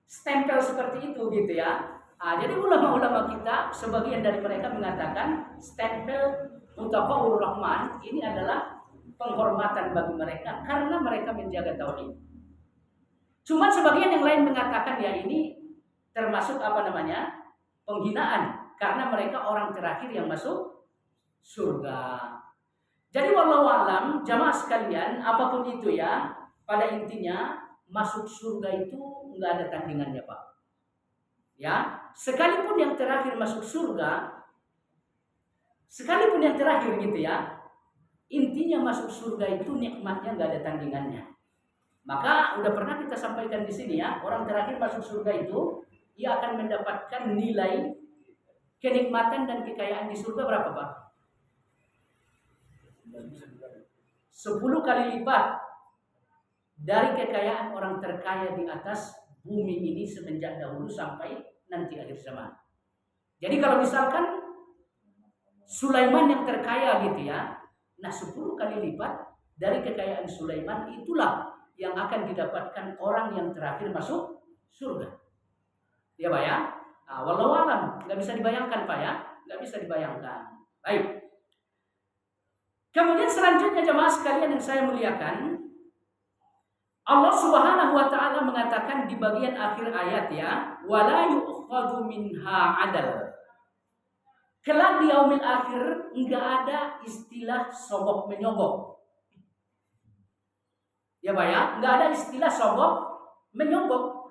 stempel seperti itu gitu ya. Jadi ulama-ulama kita, sebagian dari mereka mengatakan stempel Utaqaur Rahman ini adalah penghormatan bagi mereka karena mereka menjaga tauhid. Cuma sebagian yang lain mengatakan ya ini termasuk penghinaan karena mereka orang terakhir yang masuk surga. Jadi wallahu alam, jamaah sekalian, apapun itu ya, pada intinya masuk surga itu nggak ada tandingannya, Pak. Ya, sekalipun yang terakhir masuk surga, sekalipun yang terakhir gitu ya, intinya masuk surga itu nikmatnya nggak ada tandingannya. Maka udah pernah kita sampaikan di sini ya, orang terakhir masuk surga itu ia akan mendapatkan nilai kenikmatan dan kekayaan di surga berapa, Pak? 10 kali lipat dari kekayaan orang terkaya di atas bumi ini semenjak dahulu sampai nanti akhir zaman. Jadi kalau misalkan Sulaiman yang terkaya gitu ya, nah 10 kali lipat dari kekayaan Sulaiman itulah yang akan didapatkan orang yang terakhir masuk surga. Ya, Pak ya? Wallahu alam, nggak bisa dibayangkan, Pak ya, nggak bisa dibayangkan. Baik. Kemudian selanjutnya jemaah sekalian yang saya muliakan, Allah Subhanahu wa taala mengatakan di bagian akhir ayat ya, wala yu'khadhu minha adal. Kelak di yaumil akhir enggak ada istilah sogok menyogok. Ya, Pak ya, enggak ada istilah sogok menyogok.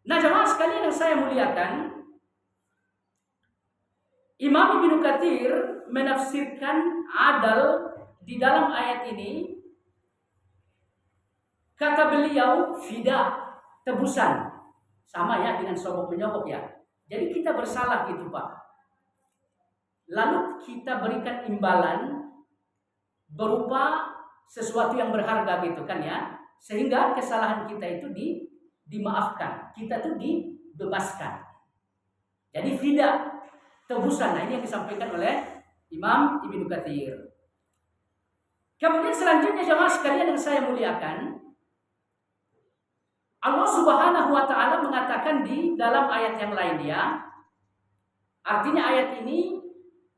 Nah, jemaah sekalian yang saya muliakan, Imam Ibnu Katsir menafsirkan adal di dalam ayat ini. Kata beliau, fida, tebusan. Sama ya dengan sogok menyogok ya. Jadi kita bersalah gitu, Pak. Lalu kita berikan imbalan berupa sesuatu yang berharga gitu kan ya, sehingga kesalahan kita itu dimaafkan, kita tuh dibebaskan. Jadi fidah, tebusan. Nah, ini yang disampaikan oleh Imam Ibnu Katsir. Kemudian selanjutnya jemaah sekalian yang saya muliakan, Allah Subhanahu wa taala mengatakan di dalam ayat yang lain ya. Artinya ayat ini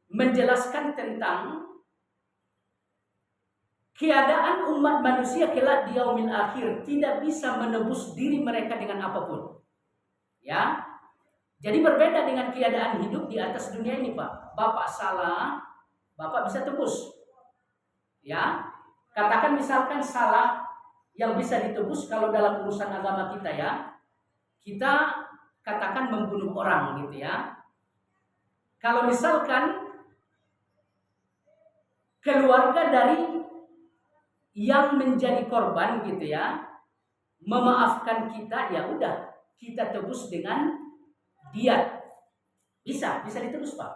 menjelaskan tentang keadaan umat manusia kelak di yaumil akhir tidak bisa menebus diri mereka dengan apapun. Ya. Jadi berbeda dengan keadaan hidup di atas dunia ini, Pak. Bapak salah, Bapak bisa tebus. Ya. Katakan misalkan salah yang bisa ditebus kalau dalam urusan agama kita ya. Kita katakan membunuh orang gitu ya. Kalau misalkan keluarga dari yang menjadi korban gitu ya, memaafkan kita, ya udah kita tebus dengan diat. Bisa ditebus, Pak.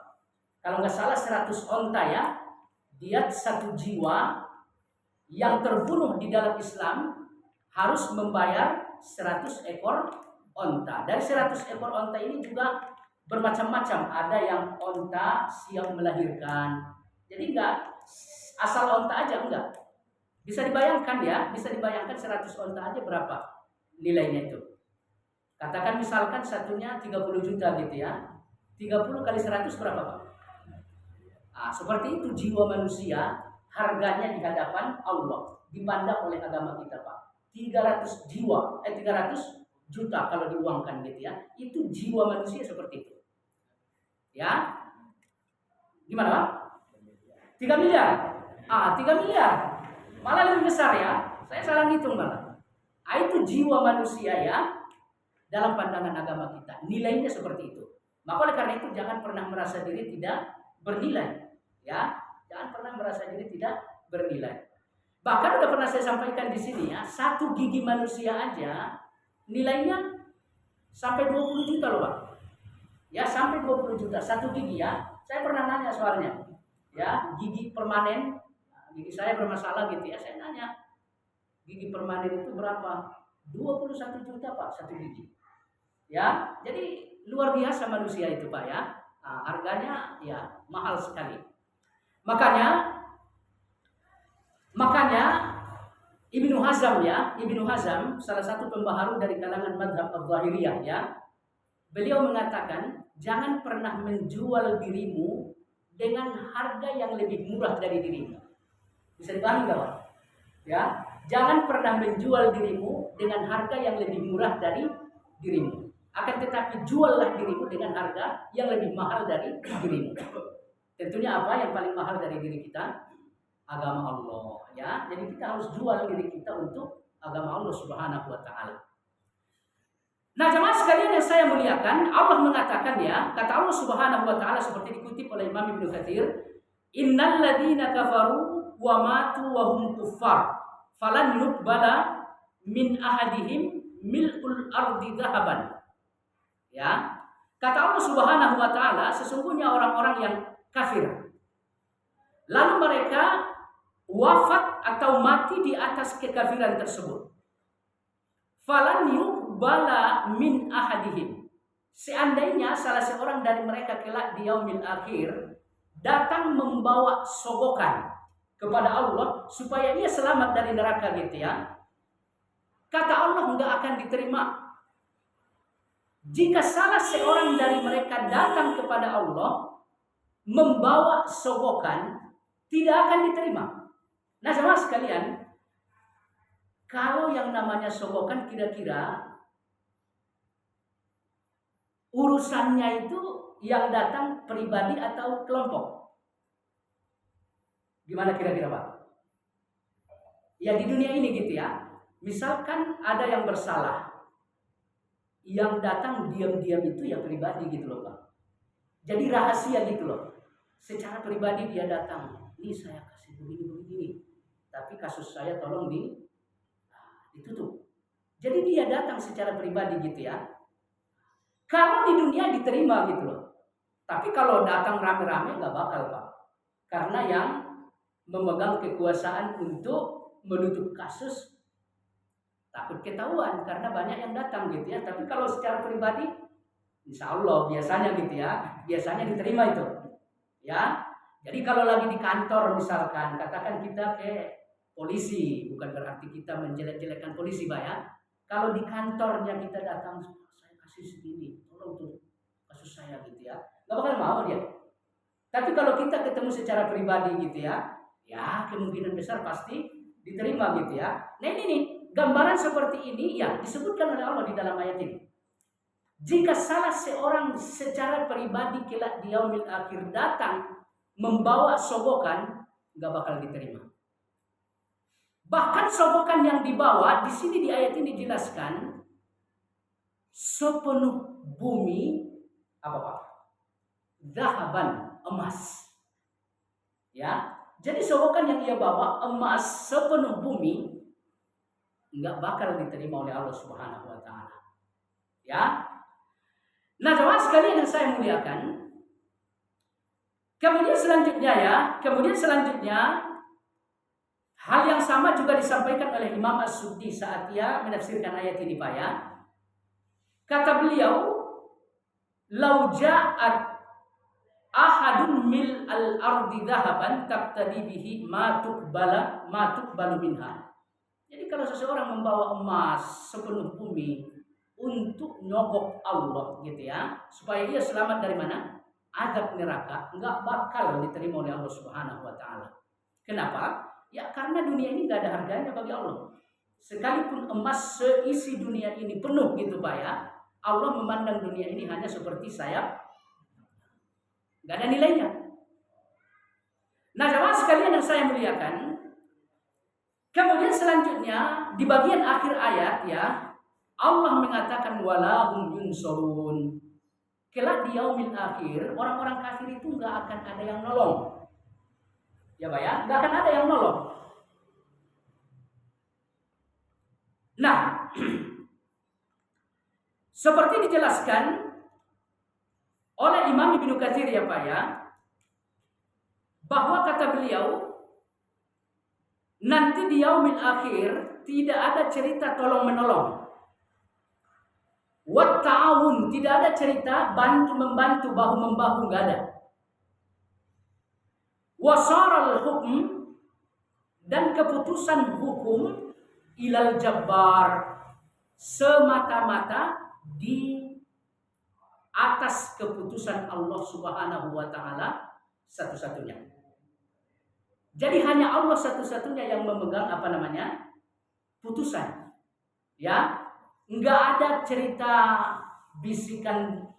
Kalau nggak salah 100 onta ya, diat 1 jiwa yang terbunuh di dalam Islam harus membayar 100 ekor onta. Dari 100 ekor onta ini juga bermacam-macam. Ada yang onta siap melahirkan. Jadi enggak asal onta aja, enggak. Bisa dibayangkan ya, bisa dibayangkan 100 onta aja berapa nilainya itu. Katakan misalkan satunya 30 juta gitu ya. 30 kali 100 berapa, Pak? Nah, seperti itu jiwa manusia harganya di hadapan Allah, dipandang oleh agama kita, Pak. 300 juta kalau diuangkan gitu ya. Itu jiwa manusia seperti itu. Ya. Gimana, Pak? 3 miliar. 3 miliar. Malah lebih besar ya. Saya salah ngitung malah. Itu jiwa manusia ya dalam pandangan agama kita. Nilainya seperti itu. Maka oleh karena itu jangan pernah merasa diri tidak bernilai. Ya, jangan pernah merasa diri tidak bernilai. Bahkan udah pernah saya sampaikan di sini ya, 1 gigi manusia aja nilainya sampai 20 juta loh, Pak. Ya, sampai 20 juta 1 gigi ya. Saya pernah nanya soalnya. Ya, gigi permanen, gigi saya bermasalah gitu ya. Saya nanya, gigi permanen itu berapa? 21 juta, Pak, 1 gigi. Ya, jadi luar biasa manusia itu, Pak ya. Nah, harganya ya mahal sekali. Makanya Ibnu Hazm salah satu pembaharu dari kalangan mazhab Al-Zahiriyah ya. Beliau mengatakan, jangan pernah menjual dirimu dengan harga yang lebih murah dari dirimu. Bisa dipahami enggak, Pak? Ya, jangan pernah menjual dirimu dengan harga yang lebih murah dari dirimu. Akan tetapi juallah dirimu dengan harga yang lebih mahal dari dirimu. Tentunya apa yang paling mahal dari diri kita? Agama Allah ya. Jadi kita harus jual diri kita untuk agama Allah Subhanahu wa taala. Nah, jemaah sekalian yang saya muliakan, Allah mengatakan ya, kata Allah Subhanahu wa taala seperti dikutip oleh Imam Ibnu Katsir, "Innal ladzina kafaru wa matu wa hum kuffar, falan yuqbala min ahadihim mil'ul ardi dzahaban." Ya. Kata Allah Subhanahu wa taala, sesungguhnya orang-orang yang kafir lalu mereka wafat atau mati di atas kekafiran tersebut, falan yuqbala min ahadihim, seandainya salah seorang dari mereka kelak di yaumil akhir datang membawa sogokan kepada Allah supaya ia selamat dari neraka gitu ya, kata Allah enggak akan diterima. Jika salah seorang dari mereka datang kepada Allah membawa sogokan, tidak akan diterima. Nah, jemaah sekalian, kalau yang namanya sogokan kira-kira urusannya itu yang datang pribadi atau kelompok? Gimana kira-kira, Pak? Ya di dunia ini gitu ya. Misalkan ada yang bersalah, yang datang diam-diam itu ya pribadi gitu loh, Pak. Jadi rahasia gitu loh. Secara pribadi dia datang, ini saya kasih begini, tapi kasus saya tolong ditutup. Jadi dia datang secara pribadi gitu ya. Kalau di dunia diterima gitu loh. Tapi kalau datang rame-rame nggak bakal, Pak. Karena yang memegang kekuasaan untuk menutup kasus takut ketahuan karena banyak yang datang gitu ya. Tapi kalau secara pribadi, insya Allah biasanya gitu ya, biasanya diterima itu. Ya, jadi kalau lagi di kantor misalkan, katakan kita ke polisi, bukan berarti kita menjelek-jelekan polisi, Pak ya. Kalau di kantornya kita datang, saya kasih segini, tolong tuh kasus saya gitu ya, nggak bakal mau dia. Tapi kalau kita ketemu secara pribadi gitu ya, ya kemungkinan besar pasti diterima gitu ya. Nah ini nih, gambaran seperti ini ya disebutkan oleh Allah di dalam ayat ini. Jika salah seorang secara pribadi kelak di yaumil akhir datang membawa sogokan, nggak bakal diterima. Bahkan sogokan yang dibawa di sini di ayat ini dijelaskan sepenuh bumi apa Pak? Zahaban, emas. Ya, jadi sogokan yang ia bawa emas sepenuh bumi nggak bakal diterima oleh Allah Subhanahu wa taala. Ya. Nah, jemaah sekalian yang saya muliakan, kemudian selanjutnya hal yang sama juga disampaikan oleh Imam As-Suddi saat ia menafsirkan ayat ini Pak ya. Kata beliau, "Lau ja'at ahadun mil al-ardi dhahaban taqtadi bihi ma tuqbalu minha." Jadi kalau seseorang membawa emas sepenuh bumi untuk nyogok Allah gitu ya, supaya ia selamat dari mana? Azab neraka, enggak bakal diterima oleh Allah Subhanahu wa taala. Kenapa? Ya karena dunia ini enggak ada harganya bagi Allah. Sekalipun emas seisi dunia ini penuh gitu Pak ya, Allah memandang dunia ini hanya seperti sayap, enggak ada nilainya. Nah, jemaah sekalian yang saya muliakan, kemudian selanjutnya di bagian akhir ayat ya, Allah mengatakan walahum yunsurun. Kelak di yaumil akhir, orang-orang kafir itu enggak akan ada yang nolong. Ya Pak ya, enggak akan ada yang nolong. Nah, seperti dijelaskan oleh Imam Ibnu Katsir ya Pak ya, bahwa kata beliau nanti di yaumil akhir tidak ada cerita tolong menolong. Wat ta'awun, tidak ada cerita bantu membantu, bahu membahu, enggak ada. Wasaral hukm, dan keputusan hukum ilal jabbar, semata-mata di atas keputusan Allah Subhanahu wa taala satu-satunya. Jadi hanya Allah satu-satunya yang memegang putusan. Ya. Enggak ada cerita bisikan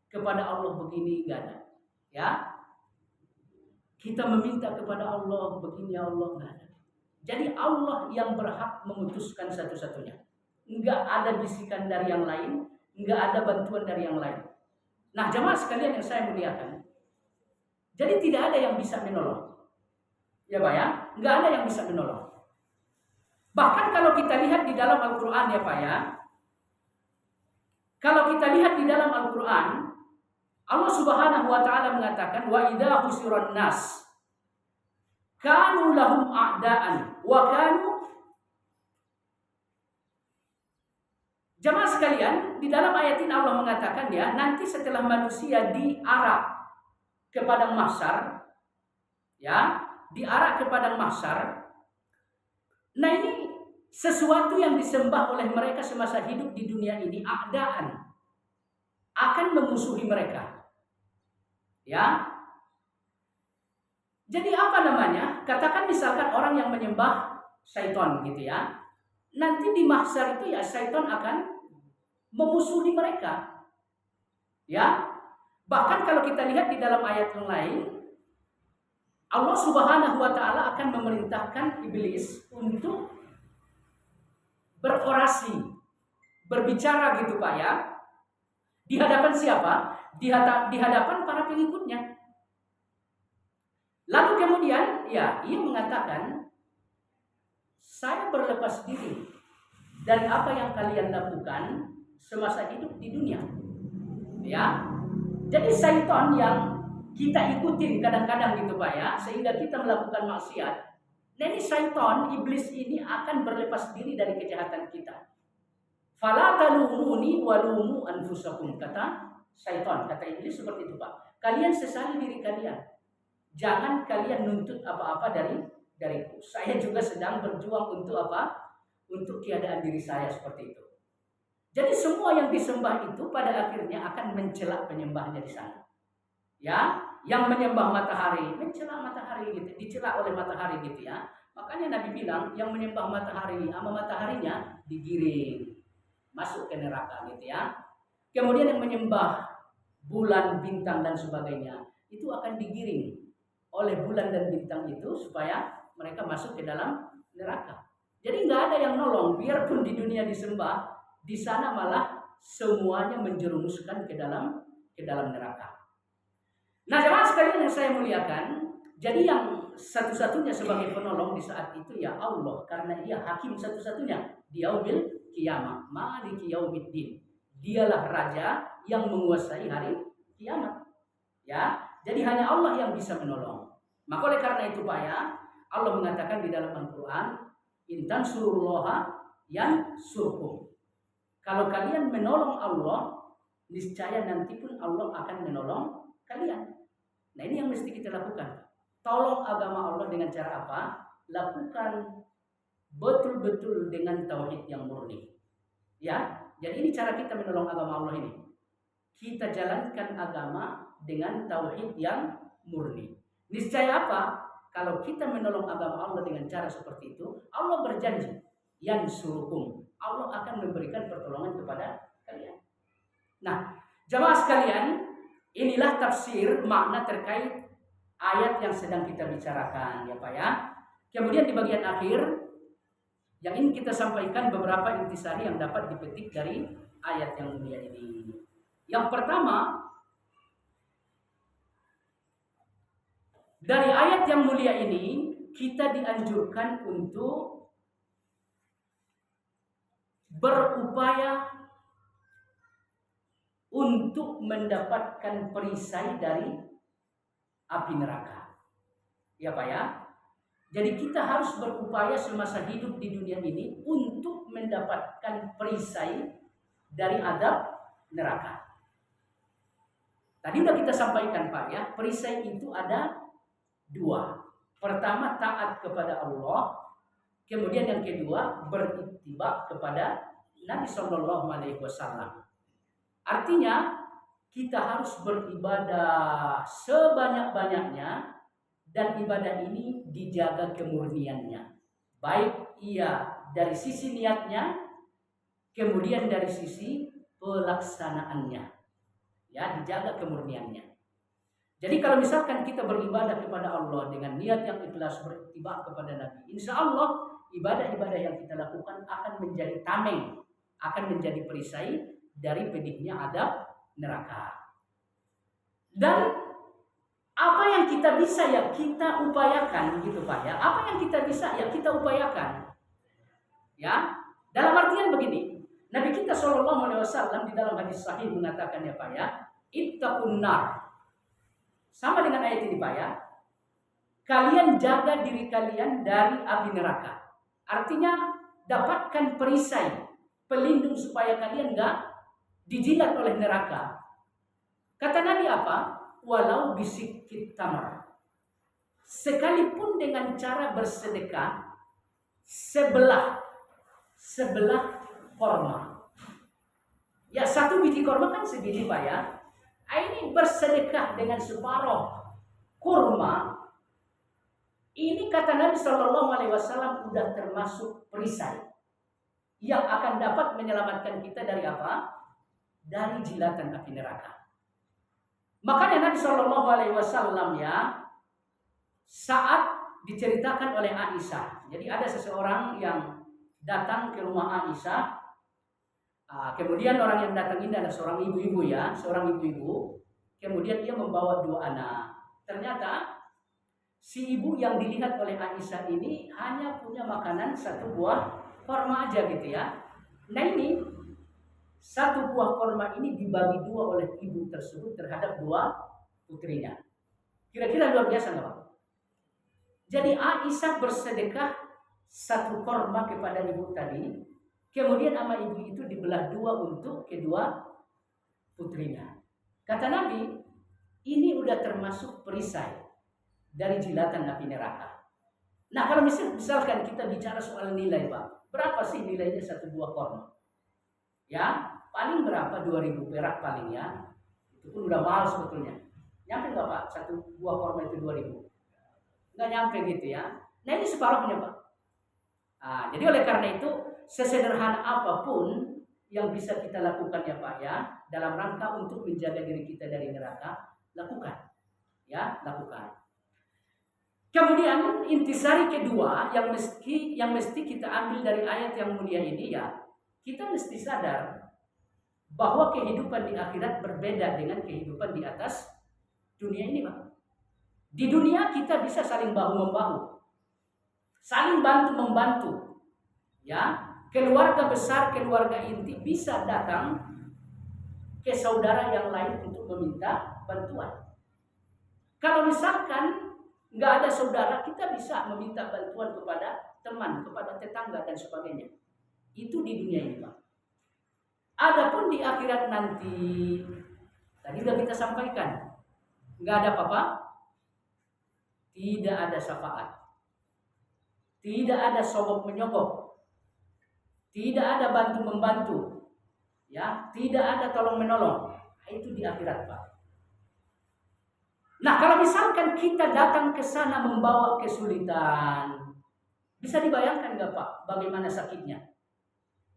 kepada Allah begini, enggak ada. Ya. Kita meminta kepada Allah begini ya Allah, enggak ada. Jadi Allah yang berhak memutuskan satu-satunya. Enggak ada bisikan dari yang lain, enggak ada bantuan dari yang lain. Nah, jemaah sekalian yang saya muliakan, jadi tidak ada yang bisa menolong. Ya Pak ya, enggak ada yang bisa menolong. Bahkan kalau kita lihat di dalam Al-Quran ya Pak ya, kalau kita lihat di dalam Al-Quran, Allah Subhanahu wa taala mengatakan wa idza husiran nas kanu lahum a'daan wa kanu. Jemaah sekalian, di dalam ayat ini Allah mengatakan ya, nanti setelah manusia diarak ke padang mahsyar, ya, diarak ke padang mahsyar. Nah ini sesuatu yang disembah oleh mereka semasa hidup di dunia ini, a'daan, akan memusuhi mereka. Ya. Jadi apa namanya? Katakan misalkan orang yang menyembah syaitan gitu ya. Nanti di mahsyar itu ya syaitan akan memusuhi mereka. Ya. Bahkan kalau kita lihat di dalam ayat yang lain, Allah Subhanahu wa taala akan memerintahkan iblis untuk berorasi, berbicara gitu Pak ya. Di hadapan siapa? Di hadapan para pengikutnya. Lalu kemudian ya ia mengatakan, saya berlepas diri dari apa yang kalian lakukan semasa hidup di dunia. Ya. Jadi syaitan yang kita ikutin kadang-kadang gitu Pak ya, sehingga kita melakukan maksiat, Nah ini syaitan, iblis ini akan berlepas diri dari kejahatan kita. Fala talumuni walumu anfusakum, kata syaitan, kata iblis seperti itu Pak. Kalian sesali diri kalian. Jangan kalian nuntut apa-apa dariku. Saya juga sedang berjuang untuk apa? Untuk keadaan diri saya seperti itu. Jadi semua yang disembah itu pada akhirnya akan mencela penyembahnya di sana. Ya, yang menyembah matahari, mencela matahari gitu, dicela oleh matahari gitu ya. Makanya Nabi bilang yang menyembah matahari sama mataharinya digiring masuk ke neraka gitu ya. Kemudian yang menyembah bulan, bintang dan sebagainya itu akan digiring oleh bulan dan bintang itu supaya mereka masuk ke dalam neraka. Jadi nggak ada yang nolong, biarpun di dunia disembah, di sana malah semuanya menjerumuskan ke dalam neraka. Nah, jemaah sekalian yang saya muliakan, jadi yang satu-satunya sebagai penolong di saat itu ya Allah, karena Ia hakim satu-satunya di yaumil kiamah, maliki yaumiddin. Dialah raja yang menguasai hari kiamat. Ya, jadi hanya Allah yang bisa menolong. Maka oleh karena itu Pak ya, Allah mengatakan di dalam Al-Qur'an, "Intan surullaha yansurkum." Kalau kalian menolong Allah, niscaya nanti pun Allah akan menolong kalian. Nah ini yang mesti kita lakukan. Tolong agama Allah dengan cara apa? Lakukan betul-betul dengan tauhid yang murni. Ya, jadi ini cara kita menolong agama Allah ini. Kita jalankan agama dengan tauhid yang murni. Niscaya apa? Kalau kita menolong agama Allah dengan cara seperti itu, Allah berjanji, yansurukum. Allah akan memberikan pertolongan kepada kalian. Nah, jemaah sekalian, inilah tafsir makna terkait ayat yang sedang kita bicarakan ya Pak ya. Kemudian di bagian akhir yang ingin kita sampaikan beberapa intisari yang dapat dipetik dari ayat yang mulia ini. Yang pertama, dari ayat yang mulia ini kita dianjurkan untuk berupaya untuk mendapatkan perisai dari api neraka. Ya Pak ya. Jadi kita harus berupaya semasa hidup di dunia ini untuk mendapatkan perisai dari adab neraka. Tadi sudah kita sampaikan Pak ya, perisai itu ada dua. Pertama taat kepada Allah, kemudian yang kedua berittiba kepada Nabi Shallallahu Alaihi Wasallam. Artinya kita harus beribadah sebanyak-banyaknya dan ibadah ini dijaga kemurniannya. Baik ia dari sisi niatnya, kemudian dari sisi pelaksanaannya. Ya, dijaga kemurniannya. Jadi kalau misalkan kita beribadah kepada Allah dengan niat yang ikhlas berittiba kepada Nabi, insya Allah ibadah-ibadah yang kita lakukan akan menjadi tameng, akan menjadi perisai dari pedihnya adab neraka. Dan apa yang kita bisa ya kita upayakan gitu Pak ya. Apa yang kita bisa ya kita upayakan. Ya, dalam artian begini. Nabi kita Shallallahu Alaihi Wasallam di dalam hadis sahih mengatakan ya Pak ya, ittaqun nar. Sama dengan ayat ini Pak ya. Kalian jaga diri kalian dari api neraka. Artinya dapatkan perisai, pelindung supaya kalian enggak dijilat oleh neraka. Kata Nabi apa? Walau bisikit tamar. Sekalipun dengan cara bersedekah sebelah korma. Ya satu biji korma kan sebiji Pak ya. Ini bersedekah dengan separuh kurma. Ini kata Nabi Shallallahu Alaihi Wasallam sudah termasuk perisai yang akan dapat menyelamatkan kita dari apa? Dari jilatan api neraka. Makanya Nabi Shallallahu Alaihi Wasallam ya saat diceritakan oleh Aisyah. Jadi ada seseorang yang datang ke rumah Aisyah. Kemudian orang yang datang ini adalah seorang ibu-ibu ya, seorang ibu-ibu. Kemudian dia membawa dua anak. Ternyata si ibu yang dilihat oleh Aisyah ini hanya punya makanan satu buah kurma aja gitu ya. Nah ini satu buah kurma ini dibagi dua oleh ibu tersebut terhadap dua putrinya. Kira-kira luar biasa nggak Pak? Jadi Aisyah bersedekah satu korma kepada ibu tadi, kemudian sama ibu itu dibelah dua untuk kedua putrinya. Kata Nabi, ini udah termasuk perisai dari jilatan api neraka. Nah, kalau misalkan kita bicara soal nilai, Pak, berapa sih nilainya satu buah korma? Ya, paling berapa? 2.000 perak paling ya. Itu pun udah mahal sebetulnya. Nyampe nggak Pak? Satu buah korma itu 2.000? Nggak nyampe gitu ya. Nah, ini separuhnya Pak. Nah, jadi oleh karena itu, sesederhana apapun yang bisa kita lakukan ya Pak ya, dalam rangka untuk menjaga diri kita dari neraka, lakukan. Ya, lakukan. Kemudian intisari kedua yang mesti kita ambil dari ayat yang mulia ini ya, kita mesti sadar bahwa kehidupan di akhirat berbeda dengan kehidupan di atas dunia ini, Pak. Di dunia kita bisa saling bahu-membahu, saling bantu-membantu. Ya, keluarga besar, keluarga inti bisa datang ke saudara yang lain untuk meminta bantuan. Kalau misalkan nggak ada saudara, kita bisa meminta bantuan kepada teman, kepada tetangga dan sebagainya. Itu di dunia ini, Pak. Adapun di akhirat nanti, tadi sudah kita sampaikan, nggak ada apa-apa, tidak ada syafaat, tidak ada sogok menyogok, tidak ada bantu membantu, ya, tidak ada tolong menolong. Itu di akhirat, Pak. Nah, kalau misalkan kita datang ke sana membawa kesulitan, bisa dibayangkan nggak Pak, bagaimana sakitnya?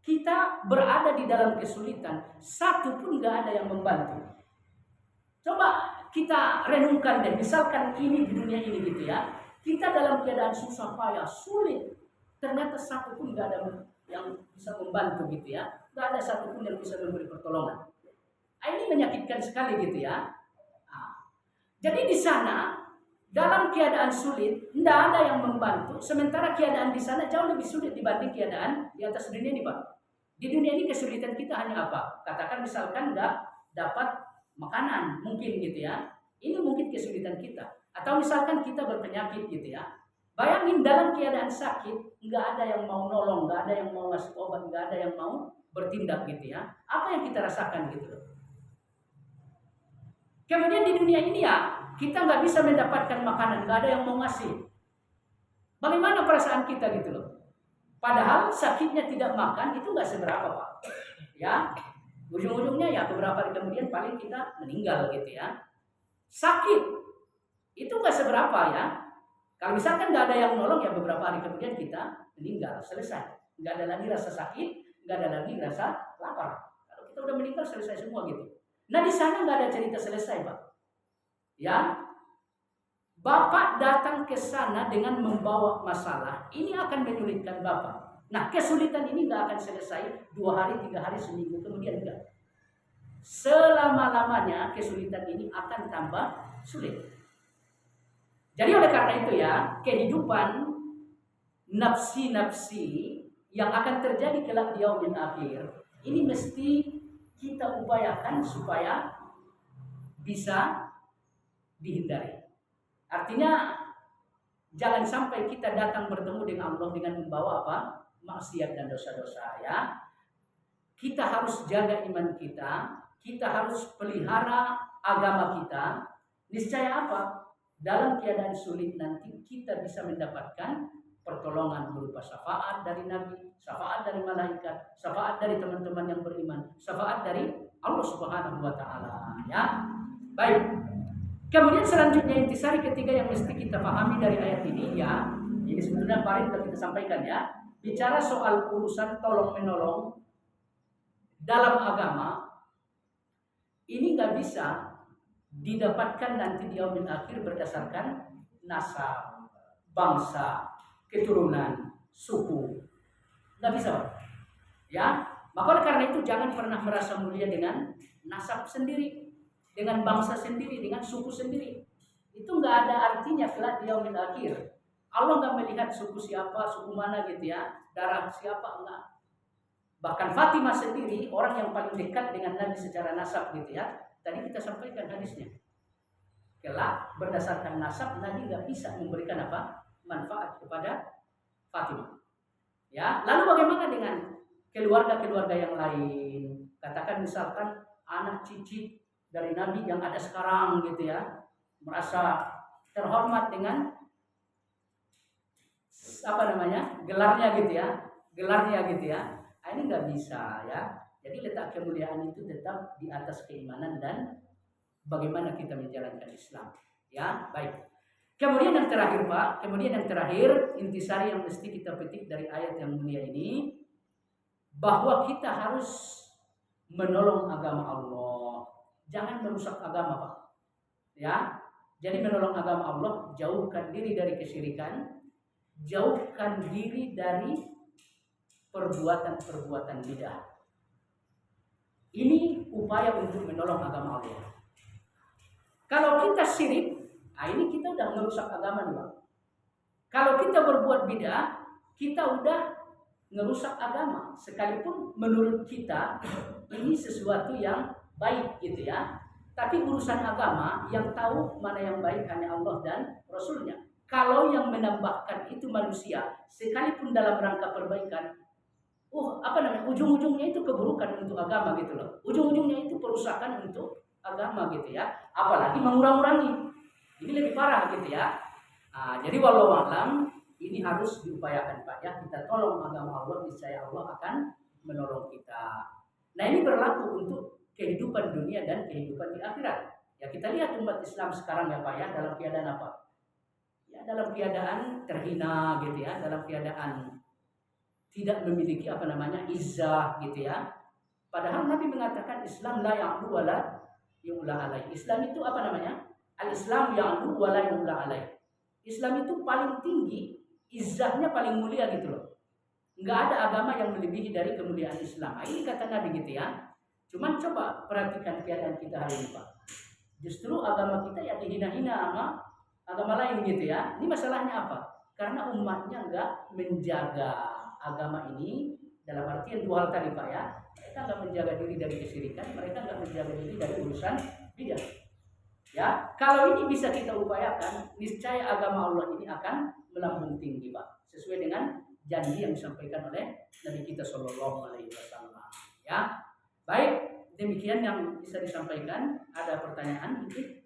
Kita berada di dalam kesulitan, satu pun nggak ada yang membantu. Coba kita renungkan deh, misalkan ini di dunia ini gitu ya, kita dalam keadaan susah payah, sulit, ternyata satu pun nggak ada yang bisa membantu gitu ya, nggak ada satu pun yang bisa memberi pertolongan. Ini menyakitkan sekali gitu ya. Jadi di sana dalam keadaan sulit, tidak ada yang membantu. Sementara keadaan di sana jauh lebih sulit dibanding keadaan di atas dunia ini, Pak. Di dunia ini kesulitan kita hanya apa? Katakan misalkan nggak dapat makanan, mungkin gitu ya. Ini mungkin kesulitan kita. Atau misalkan kita berpenyakit gitu ya. Bayangin dalam keadaan sakit, nggak ada yang mau nolong, nggak ada yang mau ngasih obat, nggak ada yang mau bertindak gitu ya. Apa yang kita rasakan gitu? Kemudian di dunia ini ya, kita nggak bisa mendapatkan makanan, nggak ada yang mau ngasih. Bagaimana perasaan kita gitu loh? Padahal sakitnya tidak makan itu nggak seberapa Pak. Ya, ujung-ujungnya ya beberapa hari kemudian paling kita meninggal gitu ya. Sakit itu nggak seberapa ya. Kalau misalkan nggak ada yang nolong ya beberapa hari kemudian kita meninggal, selesai. Nggak ada lagi rasa sakit, nggak ada lagi rasa lapar. Kalau kita udah meninggal selesai semua gitu. Nah di sana nggak ada cerita selesai Pak. Ya, Bapak datang ke sana dengan membawa masalah, ini akan menyulitkan Bapak. Nah kesulitan ini nggak akan selesai 2 hari, 3 hari, seminggu kemudian enggak. Selama-lamanya kesulitan ini akan tambah sulit. Jadi oleh karena itu ya, kehidupan nafsi-nafsi yang akan terjadi kelak di yaumil akhir, ini mesti kita upayakan supaya bisa dihindari. Artinya jangan sampai kita datang bertemu dengan Allah dengan membawa apa? Maksiat dan dosa-dosa ya. Kita harus jaga iman kita, kita harus pelihara agama kita. Niscaya apa? Dalam keadaan sulit nanti kita bisa mendapatkan pertolongan berupa syafaat dari Nabi, syafaat dari malaikat, syafaat dari teman-teman yang beriman, syafaat dari Allah Subhanahu wa taala ya. Baik. Kemudian selanjutnya intisari ketiga yang mesti kita pahami dari ayat ini ya. Ini sebenarnya paling sudah kita sampaikan ya. Bicara soal urusan tolong menolong dalam agama ini nggak bisa didapatkan nanti di yaumil akhir berdasarkan nasab, bangsa, keturunan, suku. Nggak bisa, Pak. Ya, maka karena itu jangan pernah merasa mulia dengan nasab sendiri, dengan bangsa sendiri, dengan suku sendiri. Itu nggak ada artinya kelak di yaumil akhir. Allah nggak melihat suku siapa, suku mana gitu ya, darah siapa, enggak. Bahkan Fatimah sendiri, orang yang paling dekat dengan Nabi secara nasab gitu ya. Tadi kita sampaikan hadisnya. Kelak berdasarkan nasab Nabi nggak bisa memberikan apa? manfaat kepada Fatimah. Ya, lalu bagaimana dengan keluarga-keluarga yang lain? Katakan misalkan anak cicit dari Nabi yang ada sekarang gitu ya, merasa terhormat dengan apa namanya gelarnya gitu ya, Nah, ini nggak bisa ya. Jadi letak kemuliaan itu tetap di atas keimanan dan bagaimana kita menjalankan Islam. Ya, baik. Kemudian yang terakhir Pak, intisari yang mesti kita petik dari ayat yang mulia ini, bahwa kita harus menolong agama Allah. Jangan merusak agama Pak. Ya, jadi menolong agama Allah, jauhkan diri dari kesyirikan, jauhkan diri dari perbuatan-perbuatan bidah. Ini upaya untuk menolong agama Allah. Kalau kita syirik, ini kita udah merusak agama nih Bang. Kalau kita berbuat bidah, kita udah merusak agama. Sekalipun menurut kita ini sesuatu yang baik gitu ya. Tapi urusan agama yang tahu mana yang baik hanya Allah dan Rasulnya. Kalau yang menambahkan itu manusia, sekalipun dalam rangka perbaikan, ujung-ujungnya itu keburukan untuk agama gitu loh. Ujung-ujungnya itu perusakan untuk agama gitu ya. Apalagi mengurang-urangi. Ini lebih parah gitu ya. Jadi wallahu a'lam, ini harus diupayakan Pak ya. Kita tolong agama Allah, niscaya Allah akan menolong kita. Nah, ini berlaku untuk kehidupan dunia dan kehidupan di akhirat. Ya, kita lihat umat Islam sekarang ya Pak ya, dalam keadaan apa? Ya, dalam keadaan terhina gitu ya, dalam keadaan tidak memiliki izzah gitu ya. Padahal Nabi mengatakan Islam la ya'lu wa la yu'la alaih. Islam itu Al-Islam ya'lu wa la yu'la alaih. Islam itu paling tinggi, izzahnya paling mulia gitu loh. Enggak ada agama yang melebihi dari kemuliaan Islam. Ini kata Nabi gitu ya. Cuman coba perhatikan keadaan kita hari ini Pak. Justru agama kita ya dihina-hina sama agama lain gitu ya. Ini masalahnya apa? Karena umatnya enggak menjaga agama ini, dalam artian dua hal tadi Pak ya. Mereka enggak menjaga diri dari kesyirikan, mereka enggak menjaga diri dari urusan bidah. Ya, kalau ini bisa kita upayakan, niscaya agama Allah ini akan melambung tinggi Pak, sesuai dengan janji yang disampaikan oleh Nabi kita Shallallahu Alaihi Wasallam. Ya, baik, demikian yang bisa disampaikan. Ada pertanyaan mungkin?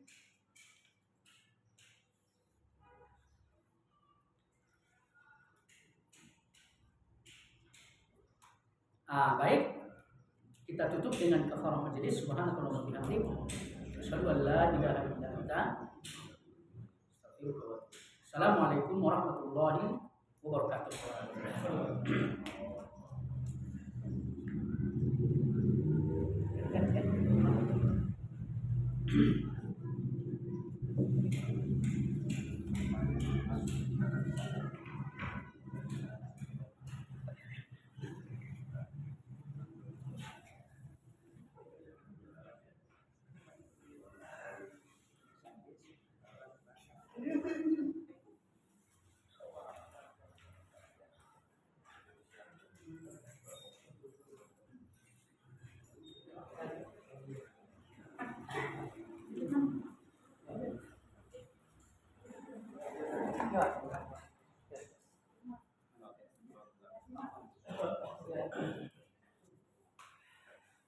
Baik, kita tutup dengan kafarah majelis. Subhanakallahumma wa bihamdika, asyhadu an la ilaha illa anta, astaghfiruka wa atubu ilaik. Assalamualaikum warahmatullahi wabarakatuh.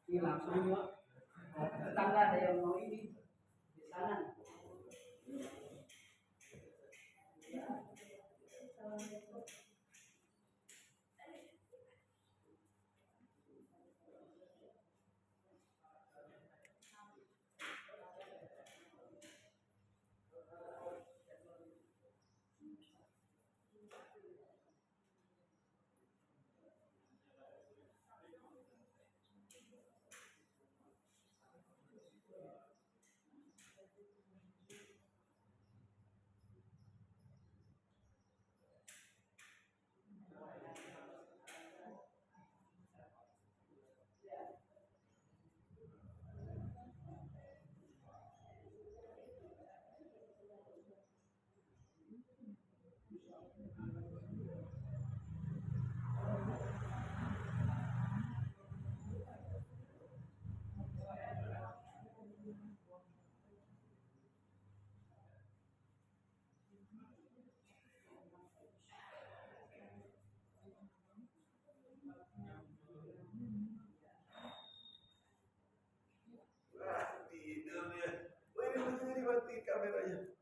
Ini langsung tetangga ada yang mau ini di sana. kameranya.